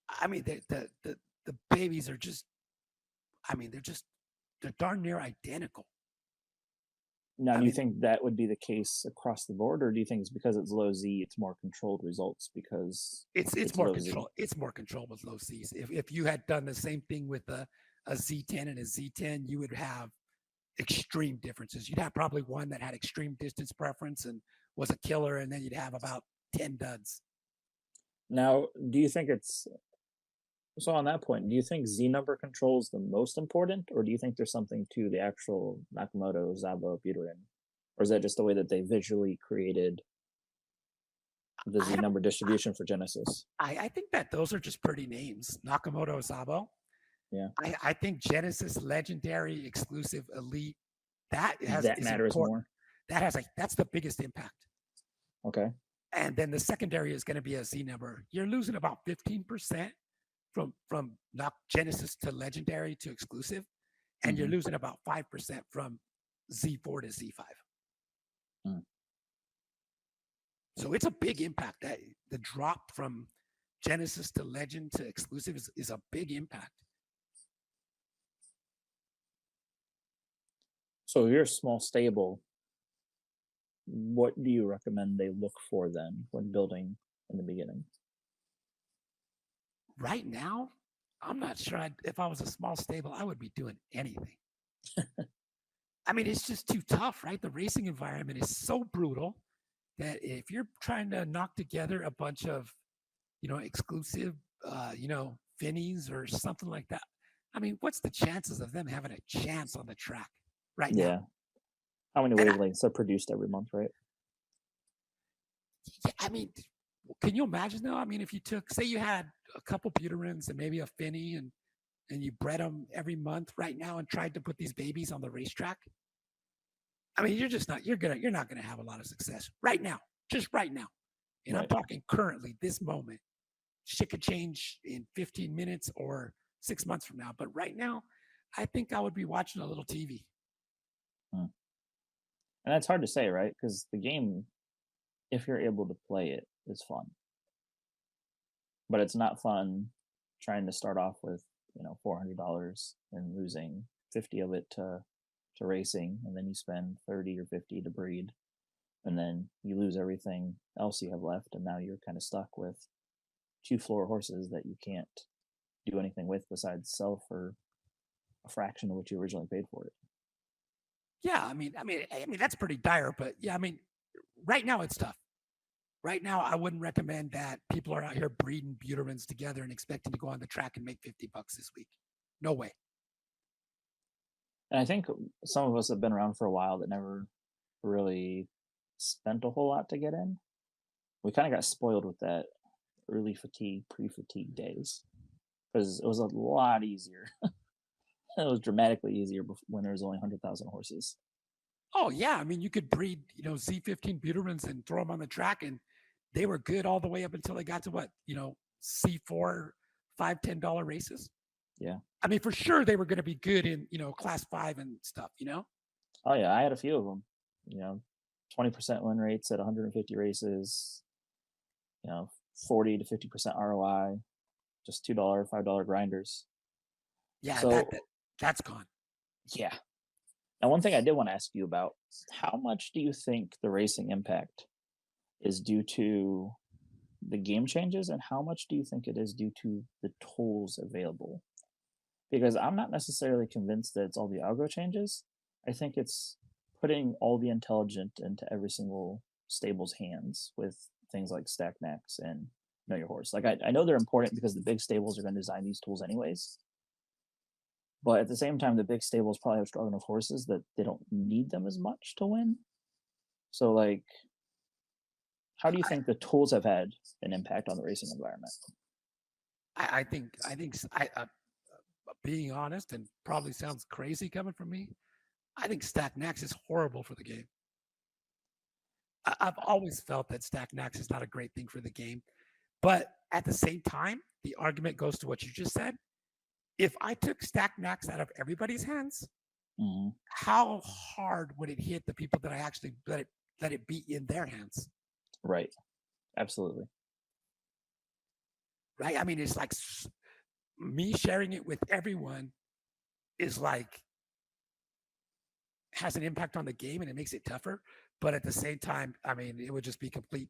I mean, the babies are just, they're darn near identical. Now, do you think that would be the case across the board, or do you think it's because it's low Z, it's more controlled results because it's more control? It's more control with low Z's. If you had done the same thing with a Z10 and a Z10, you would have extreme differences. You'd have probably one that had extreme distance preference and was a killer, and then you'd have about 10 duds. Now, do you think it's so on that point? Do you think Z number control is the most important, or do you think there's something to the actual Nakamoto, Zabo, Buterin, or is that just the way that they visually created the Z number distribution for Genesis? I think that those are just pretty names. Nakamoto, Zabo. Yeah. I think Genesis, Legendary, Exclusive, Elite, that matters important. more. That's the biggest impact. Okay. And then the secondary is going to be a Z number. You're losing about 15% from not Genesis to Legendary to Exclusive, and you're losing about 5% from Z4 to Z5. So it's a big impact. That the drop from Genesis to Legend to Exclusive is a big impact. So if you're a small stable, what do you recommend they look for then when building in the beginning? Right now, I'm not sure if I was a small stable, I would be doing anything. I mean, it's just too tough, right? The racing environment is so brutal that if you're trying to knock together a bunch of, exclusive, Finnies or something like that, I mean, what's the chances of them having a chance on the track right now? Yeah. How many wavelengths are produced every month, right? Yeah, I mean, can you imagine though? I mean, if you say you had a couple Buterins and maybe a Finny and you bred them every month right now and tried to put these babies on the racetrack, I mean, you're not gonna have a lot of success right now, just right now. And right. I'm talking currently, this moment. Shit could change in 15 minutes or 6 months from now, but right now, I think I would be watching a little TV. And that's hard to say, right? Because the game, if you're able to play it, is fun. But it's not fun trying to start off with, $400 and losing 50 of it to racing, and then you spend 30 or 50 to breed, and then you lose everything else you have left, and now you're kind of stuck with 2 floor horses that you can't do anything with besides sell for a fraction of what you originally paid for it. Yeah, I mean that's pretty dire, but yeah, I mean, right now it's tough. Right now, I wouldn't recommend that people are out here breeding Buterins together and expecting to go on the track and make $50 this week. No way. And I think some of us have been around for a while that never really spent a whole lot to get in. We kind of got spoiled with that early fatigue, pre-fatigue days, because it was a lot easier. It was dramatically easier when there was only 100,000 horses. Oh yeah, I mean, you could breed, Z15 Buterins and throw them on the track, and they were good all the way up until they got to what, C4, $5-10 races. Yeah. I mean, for sure they were going to be good in, class 5 and stuff, Oh yeah, I had a few of them. 20% win rates at 150 races. 40 to 50% ROI. Just $2, $5 grinders. Yeah, so that's gone. Yeah. Now, one thing I did want to ask you about: how much do you think the racing impact is due to the game changes, and how much do you think it is due to the tools available? because I'm not necessarily convinced that it's all the algo changes. I think it's putting all the intelligent into every single stable's hands with things like Stack Max and Know Your Horse. Like I know they're important because the big stables are going to design these tools anyways. But at the same time, the big stables probably have strong enough horses that they don't need them as much to win. So like, how do you think the tools have had an impact on the racing environment? Being honest, and probably sounds crazy coming from me, I think Stack Nax is horrible for the game. I've always felt that Stack Nax is not a great thing for the game. But at the same time, the argument goes to what you just said. If I took Stack Nax out of everybody's hands, Mm-hmm. how hard would it hit the people that I actually let it be in their hands? Right. Absolutely. Right. I mean, it's like me sharing it with everyone is like has an impact on the game and it makes it tougher. But at the same time, I mean, it would just be complete.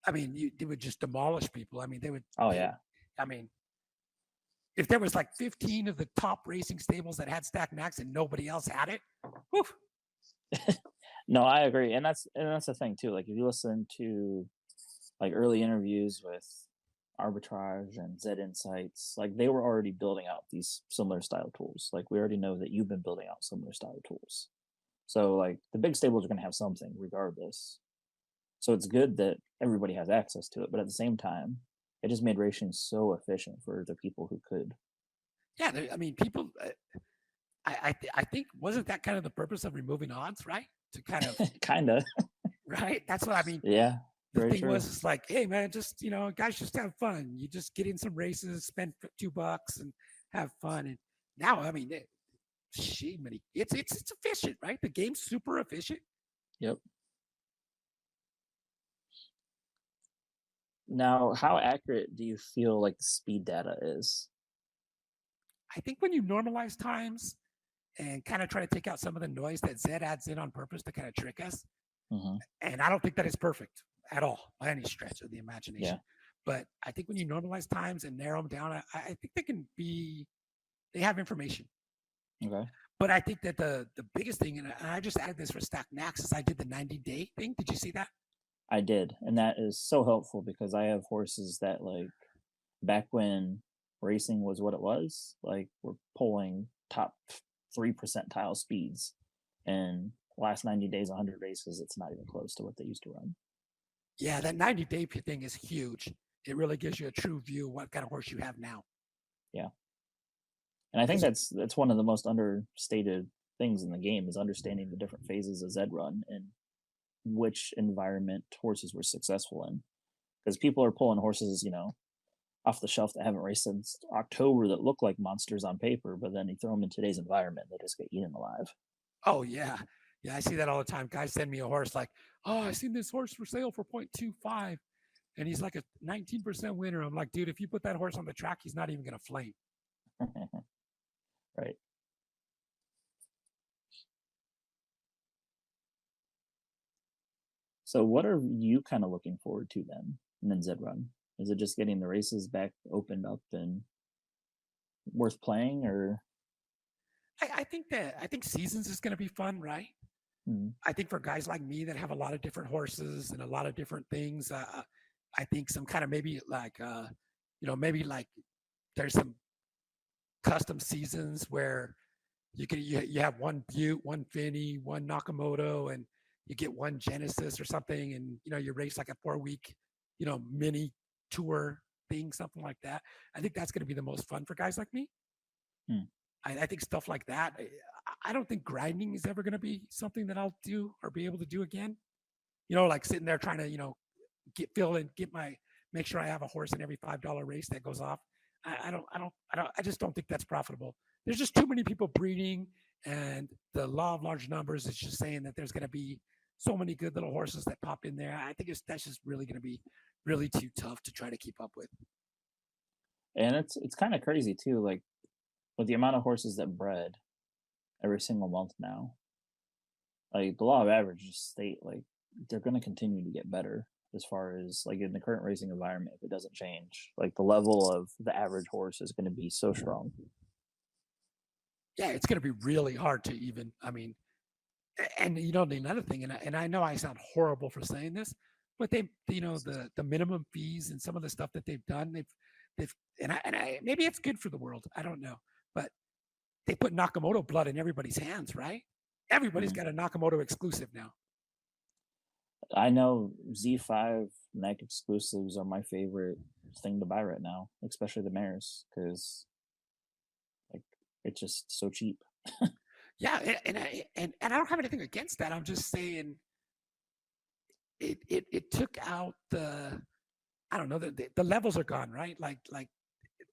I mean, it would just demolish people. I mean, they would. Oh yeah. I mean, if there was like 15 of the top racing stables that had Stack Max and nobody else had it, whew. No, I agree, and that's the thing too. Like if you listen to like early interviews with Arbitrage and Zed Insights, like they were already building out these similar style tools. Like we already know that you've been building out similar style tools. So like the big stables are going to have something regardless. So it's good that everybody has access to it, but at the same time, it just made racing so efficient for the people who could. Yeah, I mean, people. I think wasn't that kind of the purpose of removing odds, right? To kind of kind of right. That's what I mean. Yeah, the very thing true. was, it's like, hey man, just guys, just have fun. You just get in some races, spend $2 and have fun. And now, I mean, it's efficient, right? The game's super efficient. Yep. Now, how accurate do you feel like the speed data is? I think when you normalize times and kind of try to take out some of the noise that Zed adds in on purpose to kind of trick us, Mm-hmm. and I don't think that is perfect at all by any stretch of the imagination. Yeah. But I think when you normalize times and narrow them down, I think they have information. Okay. But I think that the biggest thing, and I just added this for Stack Max, is I did the 90-day thing. Did you see that? I did, and that is so helpful because I have horses that like back when racing was what it was, like we're pulling top 3 percentile speeds, and last 90 days, 100 races, it's not even close to what they used to run. Yeah, that 90-day thing is huge. It really gives you a true view of what kind of horse you have now. Yeah, and I think that's one of the most understated things in the game is understanding the different phases of Zed Run and which environment horses were successful in. Because people are pulling horses, off the shelf that haven't raced since October that look like monsters on paper, but then you throw them in today's environment, they just get eaten alive. Oh yeah. Yeah, I see that all the time. Guys send me a horse like, oh, I seen this horse for sale for 0.25 and he's like a 19% winner. I'm like, dude, if you put that horse on the track, he's not even going to flame. Right. So what are you kind of looking forward to then in Zed Run? Is it just getting the races back opened up and worth playing, or? I think seasons is going to be fun, right? I think for guys like me that have a lot of different horses and a lot of different things, I think some kind of maybe like maybe like there's some custom seasons where you have one Butte, one Finney, one Nakamoto, and you get one Genesis or something, and you race like a 4-week mini tour thing, something like that. I think that's going to be the most fun for guys like me. I think stuff like that. I don't think grinding is ever going to be something that I'll do or be able to do again. Like sitting there trying to make sure I have a horse in every $5 race that goes off. I just don't think that's profitable. There's just too many people breeding, and the law of large numbers is just saying that there's going to be so many good little horses that pop in there. I think that's just really going to be really too tough to try to keep up with. And it's kind of crazy too, like with the amount of horses that bred every single month now. Like the law of averages state like they're going to continue to get better as far as like in the current racing environment. If it doesn't change, like the level of the average horse is going to be so strong. Yeah, it's going to be really hard to even. I mean, and another thing, and I know I sound horrible for saying this, but they, the minimum fees and some of the stuff that they've done, they've, and I maybe it's good for the world. I don't know, but they put Nakamoto blood in everybody's hands, right? Everybody's Mhm. got a Nakamoto exclusive now. I know Z5 Nike exclusives are my favorite thing to buy right now, especially the mares, because like it's just so cheap. Yeah, and I don't have anything against that. I'm just saying it took out the, I don't know, the levels are gone, right? Like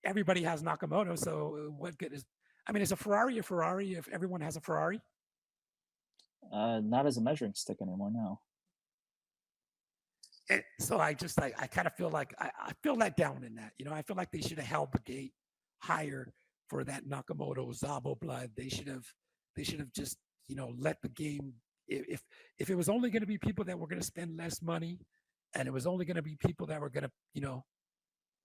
everybody has Nakamoto, so what good is? I mean, is a Ferrari if everyone has a Ferrari? Not as a measuring stick anymore now. And so I kind of feel like I feel let down in that. I feel like they should have held the gate higher for that Nakamoto Zabo blood. They should have just let the game. If it was only going to be people that were going to spend less money, and it was only going to be people that were going to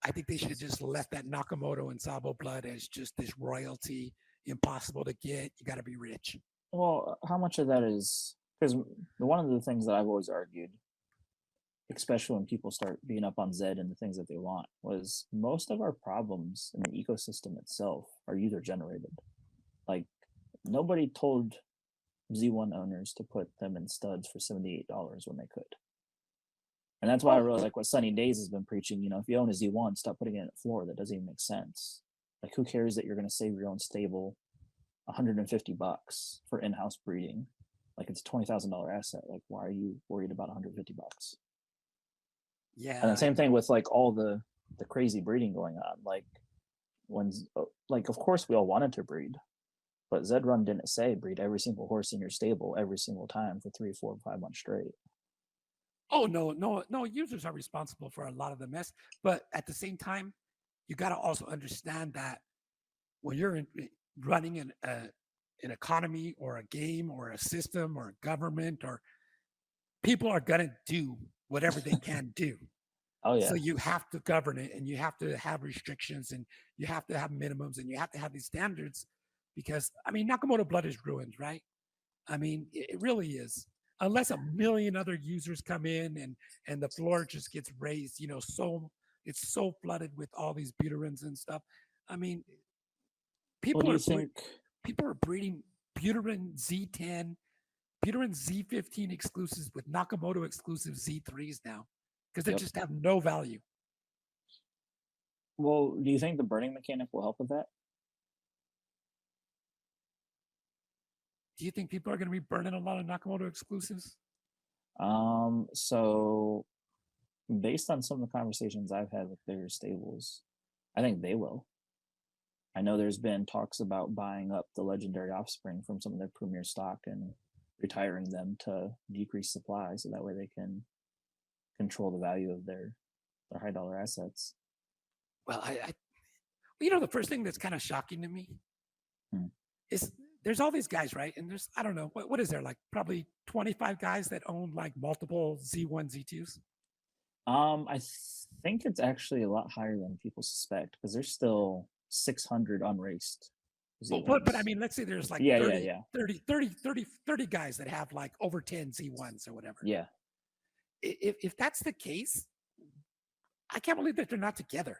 I think they should have just left that Nakamoto and Zabo blood as just this royalty, impossible to get. You got to be rich. Well, how much of that is because one of the things that I've always argued, especially when people start being up on Zed and the things that they want, was most of our problems in the ecosystem itself are user generated. Like nobody told Z1 owners to put them in studs for $78 when they could. And that's why I Oh, really like what Sunny Days has been preaching. If you own a Z1, stop putting it in the floor. That doesn't even make sense. Like, who cares that you're going to save your own stable $150 for in-house breeding? Like, it's a $20,000 asset. Like, why are you worried about $150? And yeah. the same thing with like all the crazy breeding going on. Like, of course we all wanted to breed, but Zed Run didn't say breed every single horse in your stable every single time for 3, 4, 5 months straight. Oh no, no, no. Users are responsible for a lot of the mess, but at the same time, you got to also understand that when you're running an economy or a game or a system or a government, or people are gonna do whatever they can do. Oh So yeah, you have to govern it, and you have to have restrictions, and you have to have minimums, and you have to have these standards, because I mean Nakamoto blood is ruined, right? I mean, it really is. Unless a million other users come in, and the floor just gets raised, so it's so flooded with all these butyrins and stuff. I mean, what people do you are think? people are breeding butyrin Z10, butyrin Z15 exclusives with Nakamoto exclusive Z3s now, because they Yep. just have no value. Well, do you think the burning mechanic will help with that? Do you think people are going to be burning a lot of Nakamoto exclusives? So based on some of the conversations I've had with bigger stables, I think they will. I know there's been talks about buying up the legendary offspring from some of their premier stock and retiring them to decrease supply so that way they can control the value of their high dollar assets. Well, the first thing that's kind of shocking to me Hmm. is there's all these guys, right? And there's, I don't know, what is there, like probably 25 guys that own like multiple Z1, Z2s? I think it's actually a lot higher than people suspect because there's still 600 unraced But I Z1s. mean, let's say there's like Yeah, yeah, 30, yeah, 30, 30, 30, 30 guys that have like over 10 Z1s or whatever. yeah. If that's the case, I can't believe that they're not together.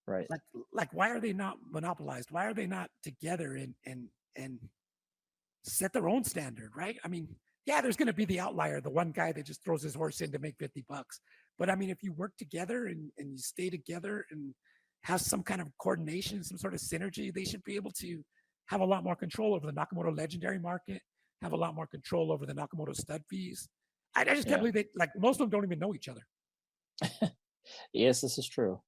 Right. Like, why are they not monopolized? Why are they not together and set their own standard, right? I mean, yeah, there's going to be the outlier, the one guy that just throws his horse in to make $50. But I mean, if you work together and you stay together and have some kind of coordination, some sort of synergy, they should be able to have a lot more control over the Nakamoto legendary market, have a lot more control over the Nakamoto stud fees. I just can't Yeah. believe they, like, most of them don't even know each other. Yes, this is true.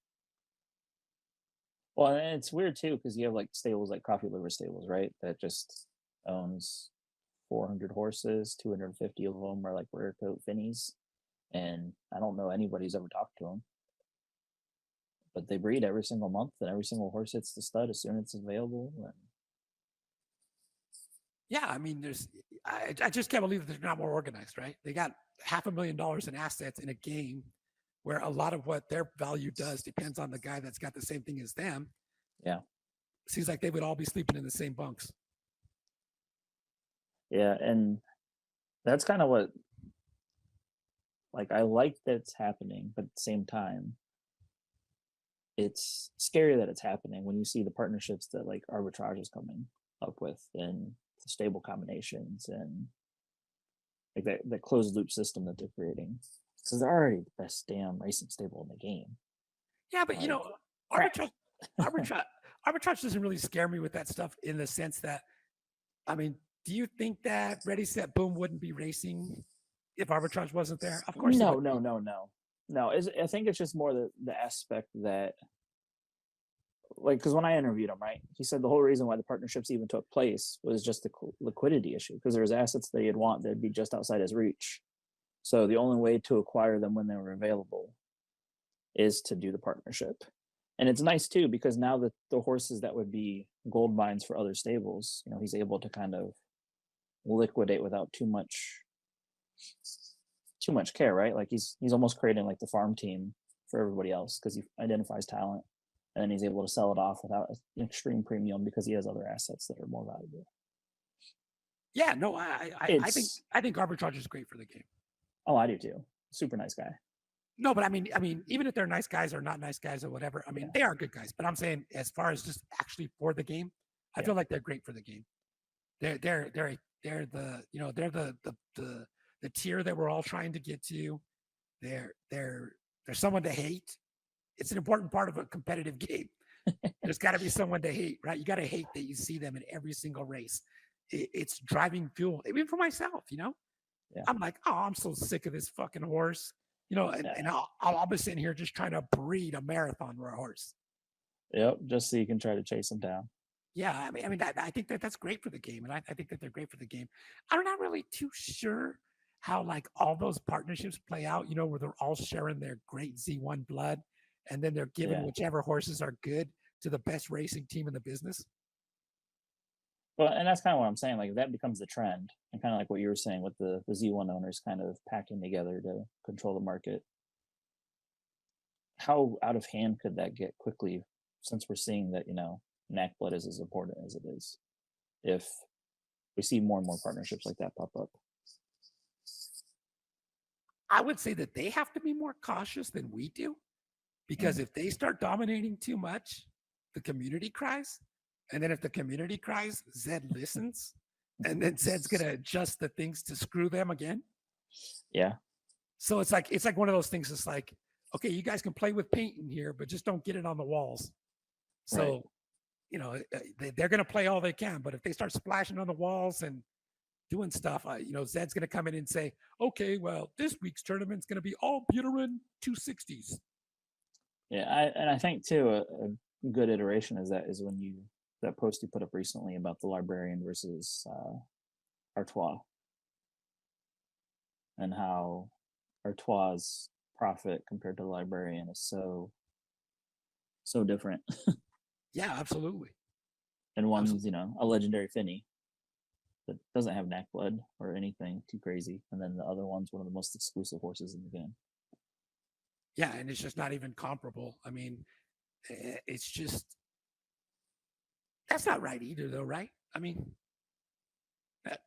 Well, and it's weird too because you have like stables like Coffee Liver Stables, right? That just owns 400 horses, 250 of them are like rare coat finnies, and I don't know anybody's ever talked to them. But they breed every single month, and every single horse hits the stud as soon as it's available. And Yeah, I mean, I just can't believe that they're not more organized, right? They got $500,000 in assets in a game where a lot of what their value does depends on the guy that's got the same thing as them. yeah, seems like they would all be sleeping in the same bunks. Yeah, and that's kind of what, like, I like that it's happening, but at the same time, it's scary that it's happening when you see the partnerships that like arbitrage is coming up with and the stable combinations and like that closed loop system that they're creating. Because they're already the best damn racing stable in the game. Yeah, but Like, arbitrage, arbitrage, arbitrage doesn't really scare me with that stuff in the sense that, I mean, do you think that Ready Set Boom wouldn't be racing if arbitrage wasn't there? Of course, no, no, no, no, no. I think it's just more the aspect that, like, because when I interviewed him, right, he said the whole reason why the partnerships even took place was just the liquidity issue, because there was assets that he'd want that'd be just outside his reach. So the only way to acquire them when they were available is to do the partnership. And it's nice too, because now that the horses that would be gold mines for other stables, he's able to kind of liquidate without too much care, right? Like he's almost creating like the farm team for everybody else, because he identifies talent and then he's able to sell it off without an extreme premium because he has other assets that are more valuable. Yeah, no, I think arbitrage is great for the game. Oh, I do too. Super nice guy. No, but I mean, even if they're nice guys or not nice guys or whatever, I mean, they are good guys. But I'm saying, as far as just actually for the game, I feel like they're great for the game. They're the the tier that we're all trying to get to. They're someone to hate. It's an important part of a competitive game. There's got to be someone to hate, right? You got to hate that you see them in every single race. It's driving fuel, even for myself. Yeah. I'm like, oh, I'm so sick of this fucking horse. And I'll be sitting here just trying to breed a marathon for a horse. Yep, just so you can try to chase him down. Yeah, I mean, I think that's great for the game, and I think that they're great for the game. I'm not really too sure how like all those partnerships play out. Where they're all sharing their great Z1 blood, and then they're giving whichever horses are good to the best racing team in the business. Well, and that's kind of what I'm saying. Like that becomes the trend, and kind of like what you were saying with the Z1 owners kind of packing together to control the market. How out of hand could that get quickly, since we're seeing that knack blood is as important as it is? If we see more and more partnerships like that pop up, I would say that they have to be more cautious than we do, because if they start dominating too much, the community cries. And then if the community cries, Zed listens. And then Zed's going to adjust the things to screw them again. Yeah. So it's like one of those things. It's like, okay, you guys can play with paint in here, but just don't get it on the walls. So, they're going to play all they can. But if they start splashing on the walls and doing stuff, Zed's going to come in and say, okay, well, this week's tournament's going to be all Buterin 260s. Yeah. I think too, a good iteration is when that post you put up recently about the librarian versus Artois, and how Artois' profit compared to the librarian is so different. Yeah, absolutely. And one's a legendary Finney that doesn't have knack blood or anything too crazy, and then the other one's one of the most exclusive horses in the game. Yeah, and it's just not even comparable. I mean, it's just, that's not right either, though, right? I mean,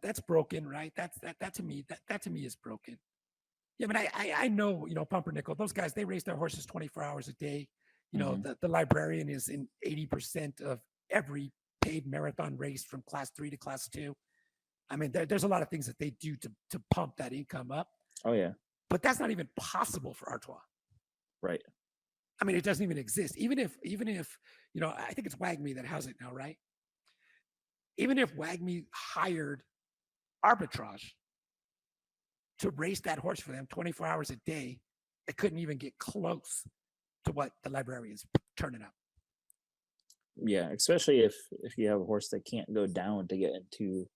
that's broken, right? That to me, that to me is broken. Yeah, but I know, Pumpernickel, those guys, they race their horses 24 hours a day. The librarian is in 80% of every paid marathon race from class 3 to class 2. I mean, there's a lot of things that they do to pump that income up. Oh yeah. But that's not even possible for Artois. Right. I mean, it doesn't even exist. Even if I think it's WAGME that has it now, right? Even if WAGME hired arbitrage to race that horse for them 24 hours a day, it couldn't even get close to what the librarian's turning up. Yeah, especially if you have a horse that can't go down to get into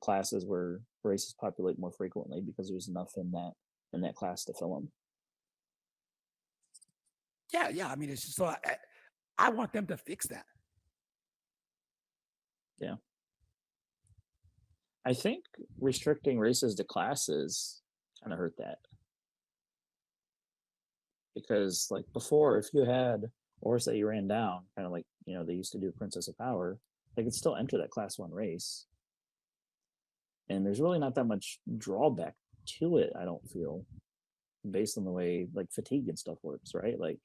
classes where races populate more frequently, because there's enough in that class to fill them. Yeah. I mean, it's just so I want them to fix that. Yeah. I think restricting races to classes kind of hurt that. Because like before, if you had a horse that you ran down, kind of like they used to do Princess of Power, they could still enter that Class 1 race. And there's really not that much drawback to it, I don't feel, based on the way like fatigue and stuff works, right? Like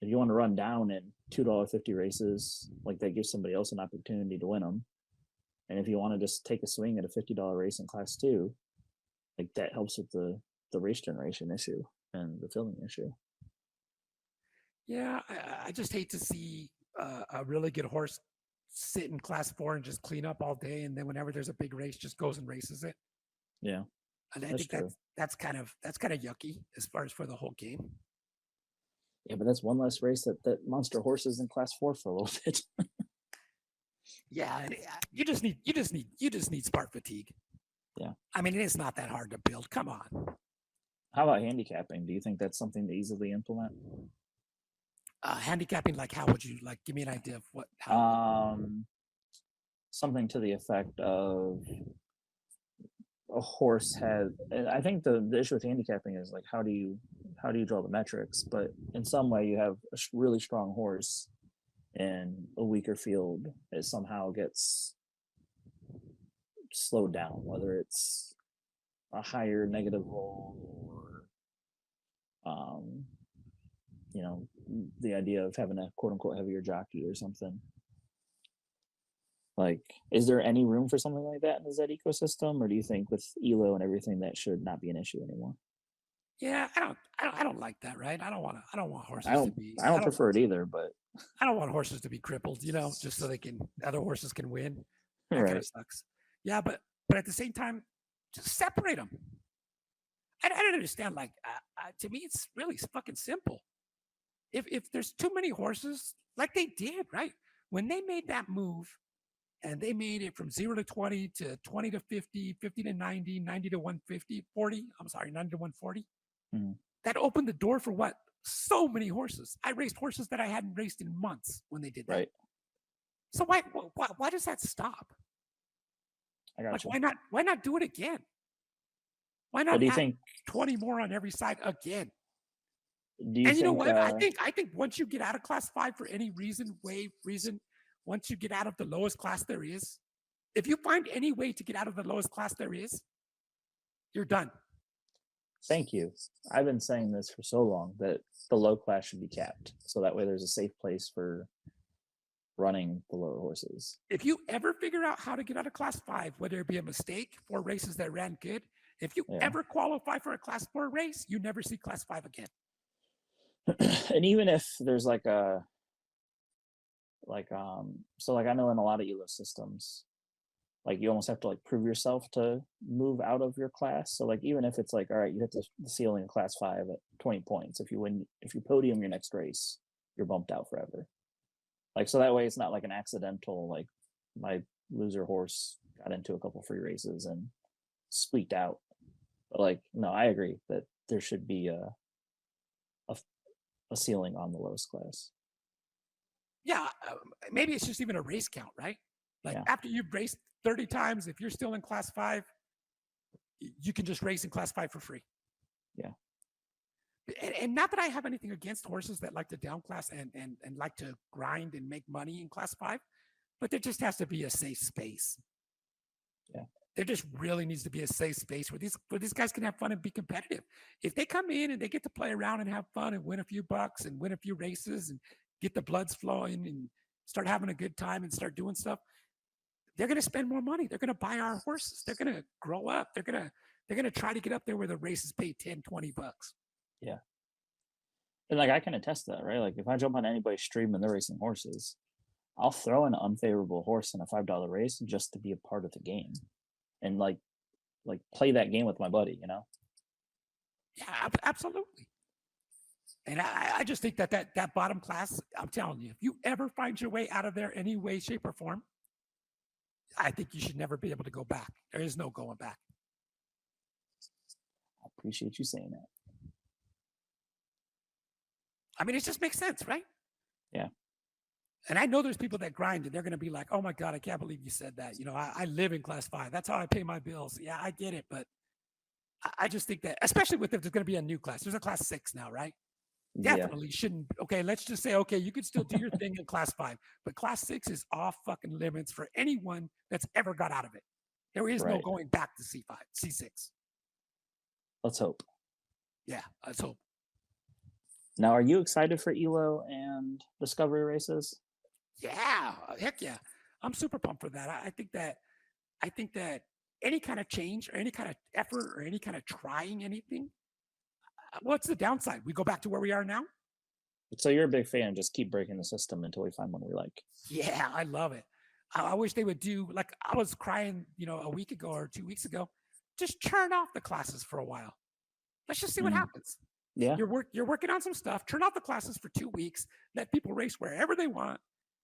if you want to run down in $2.50 races, like that gives somebody else an opportunity to win them. And if you want to just take a swing at a $50 race in Class 2, like that helps with the race generation issue and the filling issue. Yeah, I just hate to see a really good horse sit in Class 4 and just clean up all day, and then whenever there's a big race, just goes and races it. Yeah, and I think that's kind of yucky as far as for the whole game. Yeah, but that's one less race that monster horses in Class 4 for a little bit. Yeah, you just need spark fatigue. Yeah, I mean, it is not that hard to build. Come on. How about handicapping? Do you think that's something to easily implement? Handicapping, like how would you like? Give me an idea of what? Something to the effect of a horse has. I think the issue with handicapping is like how do you draw the metrics? But in some way, you have a really strong horse and a weaker field that somehow gets slowed down, whether it's a higher negative roll or the idea of having a quote unquote heavier jockey or something. Like, is there any room for something like that in the Zed ecosystem, or do you think with Elo and everything that should not be an issue anymore? Yeah, I don't like that, right? I don't want horses to be. I don't prefer it either, but I don't want horses to be crippled, just so other horses can win. That right. Kind of sucks. Yeah, but at the same time, just separate them. I don't understand. Like, to me, it's really fucking simple. If there's too many horses, like they did, right? When they made that move, and they made it from 0 to 20 to 20 to 50, 50 to 90, 90 to 150, 40. I'm sorry, 90 to 140. Mm-hmm. That opened the door for what? So many horses. I raced horses that I hadn't raced in months when they did that. Right. So why does that stop? I got you. Why not do it again? Why not add 20 more on every side again? You know what? I think once you get out of Class 5 for any reason, once you get out of the lowest class there is, if you find any way to get out of the lowest class there is, you're done. Thank you. I've been saying this for so long that the low class should be capped. So that way there's a safe place for running the lower horses. If you ever figure out how to get out of Class 5, whether it be a mistake or races that ran good, if you ever qualify for a Class 4 race, you never see Class 5 again. And even if there's I know in a lot of Elo systems, like you almost have to prove yourself to move out of your class. So even if it's all right, you hit the ceiling in Class 5 at 20 points. If you podium your next race, you're bumped out forever. So that way it's not like an accidental, my loser horse got into a couple free races and squeaked out. But no, I agree that there should be a ceiling on the lowest class. Yeah, maybe it's just even a race count, right? After you've raced 30 times, if you're still in Class 5, you can just race in Class 5 for free. Yeah. And not that I have anything against horses that like to downclass and like to grind and make money in Class 5, but there just has to be a safe space. Yeah. There just really needs to be a safe space where these guys can have fun and be competitive. If they come in and they get to play around and have fun and win a few bucks and win a few races and get the bloods flowing and start having a good time and start doing stuff, they're going to spend more money. They're going to buy our horses. They're going to grow up. They're going to try to get up there where the races pay 10, 20 bucks. Yeah. And I can attest to that, right? If I jump on anybody's stream and they're racing horses, I'll throw an unfavorable horse in a $5 race just to be a part of the game. And play that game with my buddy, Yeah, absolutely. And I just think that bottom class, I'm telling you, if you ever find your way out of there any way, shape, or form, I think you should never be able to go back. There is no going back. I appreciate you saying that. I mean, it just makes sense, right? Yeah. And I know there's people that grind and they're going to be like, oh my God, I can't believe you said that. I live in Class 5. That's how I pay my bills. Yeah, I get it. But I just think that, especially if there's going to be a new class, there's a Class 6 now, right? definitely shouldn't. Okay, let's just say, okay, you could still do your thing in class 5, but class 6 is off fucking limits for anyone that's ever got out of it. There is no Right. going back to C5, C6. Let's hope. Yeah, let's hope. Now, are you excited for Elo and Discovery races? Yeah, heck yeah. I'm super pumped for that. I think that any kind of change or any kind of effort or any kind of trying anything, what's the downside? We go back to where we are now? So you're a big fan. Just keep breaking the system until we find one we like. Yeah, I love it. I wish they would do like I was crying, a week ago or 2 weeks ago. Just turn off the classes for a while. Let's just see what Mm, happens. yeah, You're working on some stuff. Turn off the classes for 2 weeks. Let people race wherever they want.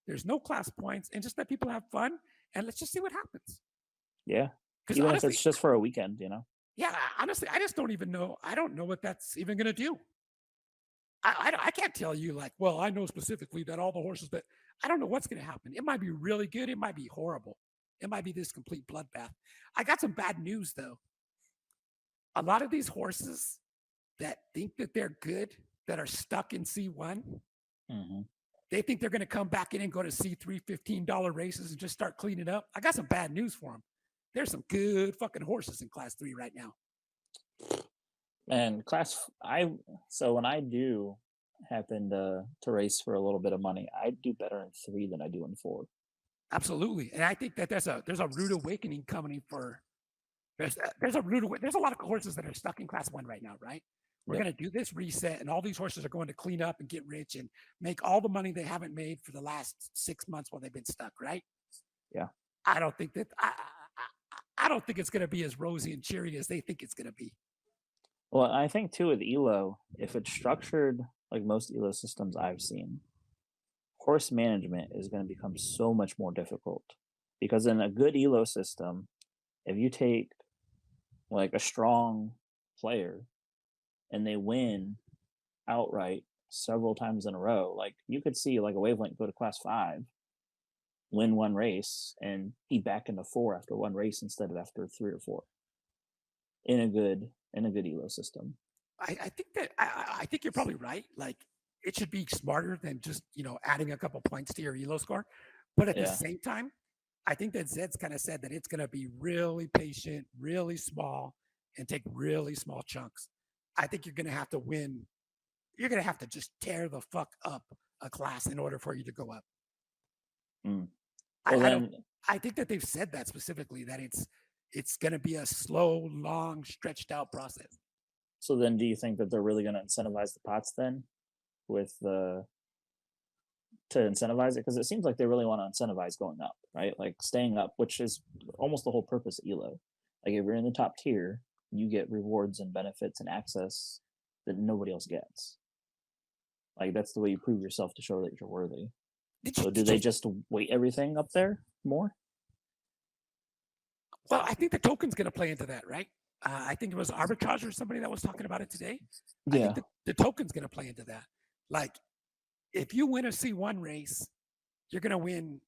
There's no class points, and just let people have fun. And let's just see what happens. yeah. Because Even if honestly, it's just for a weekend, you know. yeah, honestly, I just don't even know. I don't know what that's even going to do. I can't tell you like, well, I know specifically that all the horses that I don't know what's going to happen. It might be really good. It might be horrible. It might be this complete bloodbath. I got some bad news though. A lot of these horses that think that they're good, that are stuck in C1, Hmm. they think they're going to come back in and go to C3 $15 races and just start cleaning up. I got some bad news for them. There's some good fucking horses in class 3 right now. And so when I do happen to race for a little bit of money, I do better in 3 than I do in 4. Absolutely. And I think that there's a rude awakening coming for there's a lot of horses that are stuck in class 1 right now, right? We're Yep. going to do this reset, and all these horses are going to clean up and get rich and make all the money they haven't made for the last 6 months while they've been stuck, right? Yeah. I don't think that I don't think it's going to be as rosy and cheery as they think it's going to be. Well, I think too with Elo, if it's structured like most Elo systems I've seen, horse management is going to become so much more difficult. Because in a good Elo system, if you take like a strong player and they win outright several times in a row, like you could see like a wavelength go to class 5, win one race, and be back into 4 after one race instead of after 3 or 4 in a good Elo system. I think you're probably right. Like it should be smarter than just adding a couple points to your elo score. But at the Yeah. same time, I think that Zed's kind of said that it's going to be really patient, really small, and take really small chunks. I think you're going to have to win. You're going to have to just tear the fuck up a class in order for you to go up. Mm. I, Well, I don't. then, I think that they've said that specifically that it's going to be a slow, long, stretched out process. so then, do you think that they're really going to incentivize the pots then, with the to incentivize it? Because it seems like they really want to incentivize going up, right? Like staying up, which is almost the whole purpose of Elo. Like if you're in the top tier, you get rewards and benefits and access that nobody else gets. Like that's the way you prove yourself to show that you're worthy. So do they just weight everything up there more? Well, I think the token's going to play into that, right? I think it was Arbitrage or somebody that was talking about it today. I think the token's going to play into that. Like, if you win a C1 race, you're going to win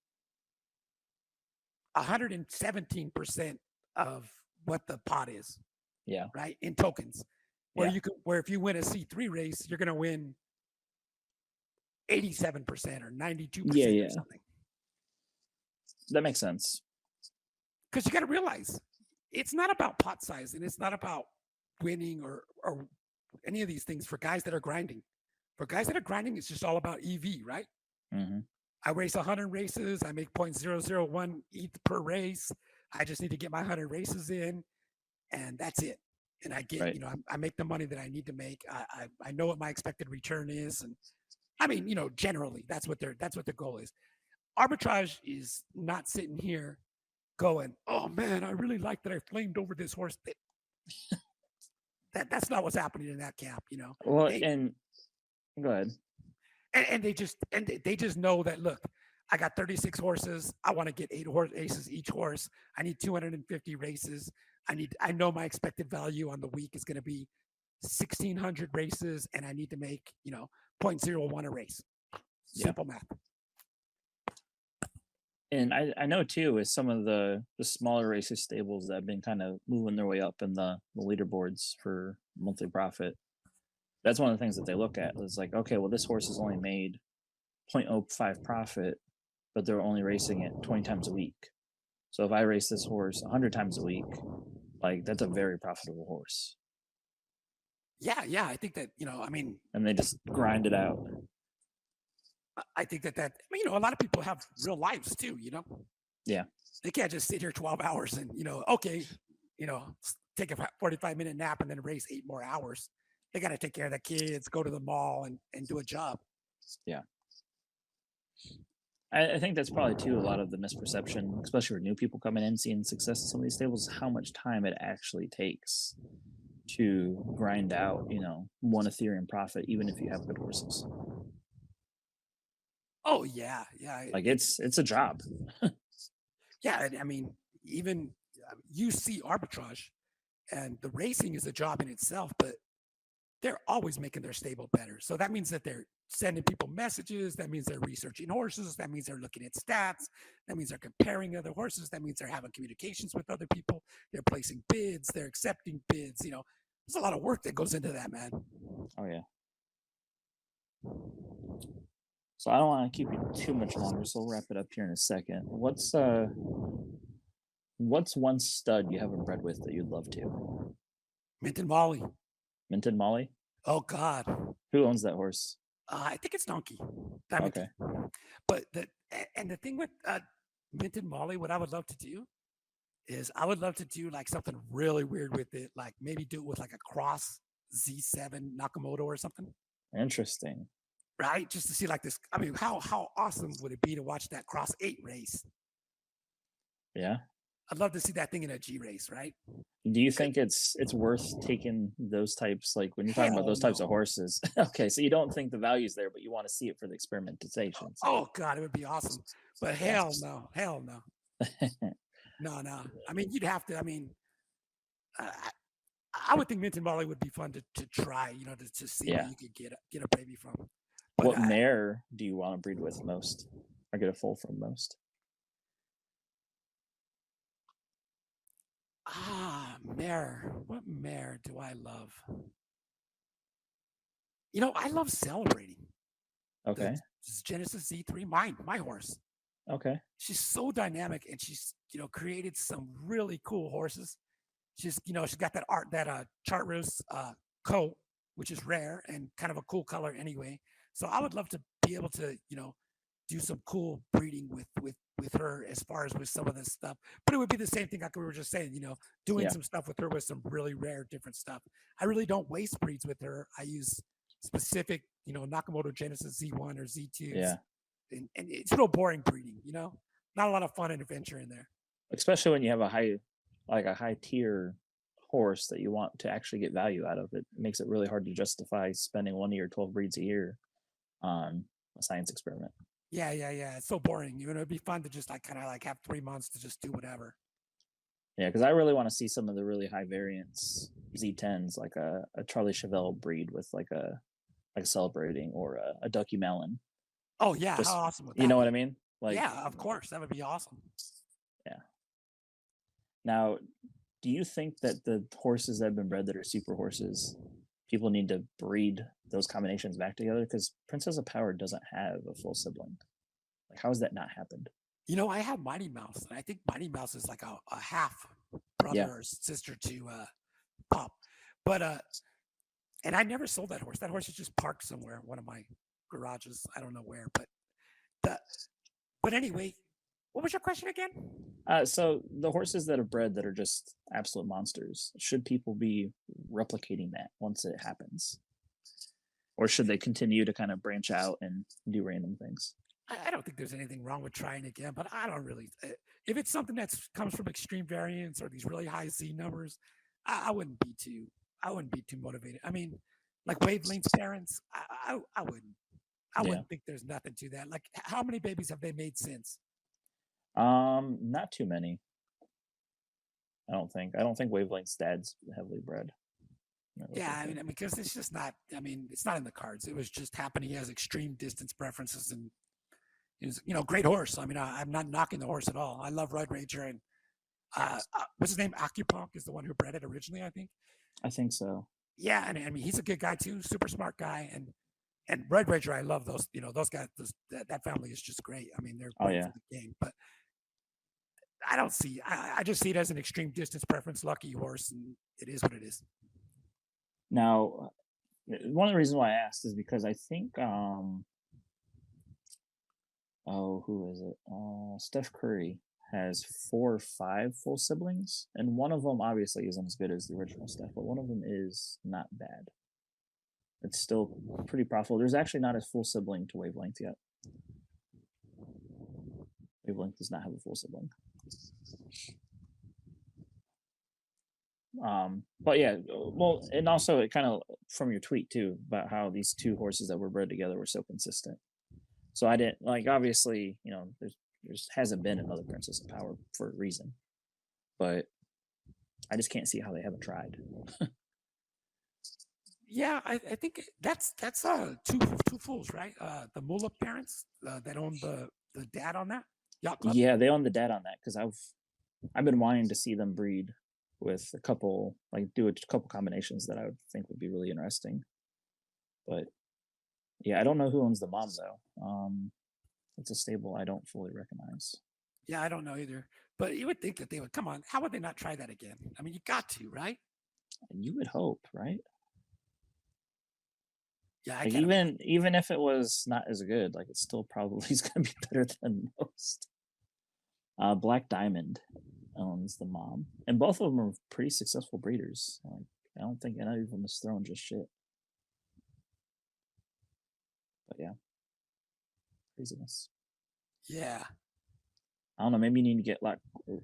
117% of what the pot is. Yeah. Right, in tokens. Where if you win a C3 race, you're going to win 87% or 92% or something. That makes sense. Because you got to realize it's not about pot size and it's not about winning or any of these things for guys that are grinding. For guys that are grinding, it's just all about EV, right? Mm-hmm. I race 100 races. I make 0.001 ETH per race. I just need to get my 100 races in, and that's it. And I get, right. I make the money that I need to make. I know what my expected return is, and I mean, generally that's what their goal is. Arbitrage is not sitting here going, oh man, I really like that I flamed over this horse. That's not what's happening in that camp, Well, and go ahead. And they just know that, look, I got 36 horses. I want to get 8 races each horse. I need 250 races. I know my expected value on the week is going to be 1,600 races, and I need to make 0.01 a race. Simple math. And I know too, with some of the smaller races stables that have been kind of moving their way up in the leaderboards for monthly profit, That's one of the things that they look at. It's like, okay, well, this horse has only made 0.05 profit, but they're only racing it 20 times a week. So if I race this horse 100 times a week, like that's a very profitable horse. Yeah, yeah. I think that, I mean, And they just grind it out. I think that I mean, a lot of people have real lives too, Yeah. They can't just sit here 12 hours and, okay, take a 45-minute nap and then race 8 more hours. They got to take care of the kids, go to the mall and do a job. Yeah. I think that's probably too a lot of the misperception, especially for new people coming in, seeing success in some of these stables, how much time it actually takes to grind out, one Ethereum profit, even if you have good horses. Oh yeah, yeah. Like it's a job. Yeah, I mean, even you see arbitrage, and the racing is a job in itself, but they're always making their stable better. So that means that they're sending people messages. That means they're researching horses. That means they're looking at stats. That means they're comparing other horses. That means they're having communications with other people. They're placing bids. They're accepting bids. There's a lot of work that goes into that, man. Oh yeah. So I don't want to keep you too much longer, so we'll wrap it up here in a second. What's one stud you haven't bred with that you'd love to? Mint and Molly. Mint and Molly? Oh God. Who owns that horse? I think it's Donkey. Okay. But the thing with Mint and Molly, what I would love to do is I would love to do like something really weird with it, like maybe do it with like a cross Z7 Nakamoto or something. Interesting. Right? Just to see like this. I mean, how awesome would it be to watch that cross 8 race? Yeah. I'd love to see that thing in a G race, right? Do you think it's worth taking those types, like when you're talking about those types of horses? Okay, so you don't think the value's there, but you want to see it for the experimentation. Oh God, it would be awesome. But hell no. No. I mean, you'd have to. I mean, I would think Mint and Molly would be fun to try. To see where you could get a baby from. But what mare do you want to breed with most, or get a foal from most? Mare. What mare do I love? I love Celebrating. Okay. Genesis Z3, my horse. Okay. She's so dynamic, and she's created some really cool horses. She's got that Chartreuse coat, which is rare and kind of a cool color anyway. So I would love to be able to do some cool breeding with her as far as with some of this stuff. But it would be the same thing like we were just saying, doing some stuff with her with some really rare different stuff. I really don't waste breeds with her. I use specific, Nakamoto Genesis Z1 or Z2s. Yeah. And it's real boring breeding, not a lot of fun and adventure in there. Especially when you have a high tier horse that you want to actually get value out of. It makes it really hard to justify spending one of your 12 breeds a year on a science experiment. Yeah. It's so boring. It'd be fun to just kind of have 3 months to just do whatever. Yeah, because I really want to see some of the really high variants Z10s, like a Charlie Chevelle breed with like a Celebrating or a Ducky Melon. Oh yeah, how awesome would that You know be? what I mean? Like, yeah, of course, that would be awesome. Yeah. Now, do you think that the horses that have been bred that are super horses, people need to breed those combinations back together? Because Princess of Power doesn't have a full sibling. Like, how has that not happened? I have Mighty Mouse, and I think Mighty Mouse is like a half brother or sister to Pop. But and I never sold that horse. That horse is just parked somewhere in one of my garages. I don't know where, but anyway, what was your question again? So the horses that are bred that are just absolute monsters, should people be replicating that once it happens? Or should they continue to kind of branch out and do random things? I don't think there's anything wrong with trying again, but I don't really. If it's something that comes from extreme variance or these really high Z numbers, I wouldn't be too motivated. I mean, like Wavelength's parents, I wouldn't. I wouldn't think there's nothing to that. Like, how many babies have they made since? Not too many. I don't think Wavelength's dad's heavily bred. Yeah, I mean, because it's just not. I mean, it's not in the cards. It was just happening. He has extreme distance preferences, and he's great horse. I mean, I'm not knocking the horse at all. I love Red Ranger, and what's his name? Acupunk is the one who bred it originally, I think. I think so. Yeah, and I mean he's a good guy too, super smart guy, and Red Ranger, I love those. You know, those guys, that family is just great. I mean, they're Oh great yeah. for the game, but I don't see. I just see it as an extreme distance preference, lucky horse, and it is what it is. Now, one of the reasons why I asked is because I think oh, who is it? Steph Curry has 4 or 5 full siblings, and one of them obviously isn't as good as the original Steph, but one of them is not bad. It's still pretty profitable. There's actually not a full sibling to Wavelength yet. Wavelength does not have a full sibling. But yeah, well, and also it kind of from your tweet too about how these two horses that were bred together were so consistent. So I didn't like obviously, you know, there's hasn't been another Princess of Power for a reason, but I just can't see how they haven't tried. Yeah, I think that's two fools, right? The Mullah parents that own the dad on that yacht club. Yeah, they own the dad on that because I've been wanting to see them breed with a couple like do a couple combinations that I would think would be really interesting. But yeah, I don't know who owns the mom though. It's a stable I don't fully recognize. Yeah, I don't know either. But you would think that they would come on. How would they not try that again? I mean, you got to, right? You would hope, right? Yeah, I Like can't imagine. even if it was not as good, like it still probably is gonna be better than most. Black Diamond owns the mom, and both of them are pretty successful breeders. Like I don't think any of them is throwing just shit. But yeah, craziness. Yeah. I don't know. Maybe you need to get like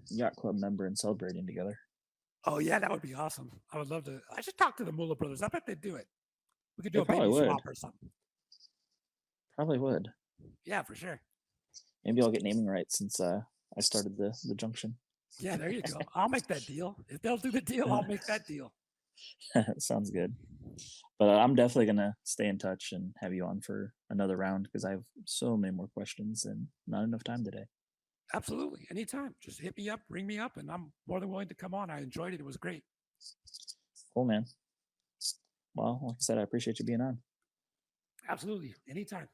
yacht club member and celebrating together. Oh yeah, that would be awesome. I would love to. I should talk to the Mullah brothers. I bet they'd do it. We could They do a probably baby would. swap or something. Probably would. Yeah, for sure. Maybe I'll get naming rights since I started the junction. Yeah, there you go. I'll make that deal. If they'll do the deal, I'll make that deal. Sounds good. But I'm definitely gonna stay in touch and have you on for another round because I have so many more questions and not enough time today. Absolutely. Anytime. Just hit me up, ring me up, and I'm more than willing to come on. I enjoyed it. It was great. Cool, man. Well, like I said, I appreciate you being on. Absolutely. Anytime.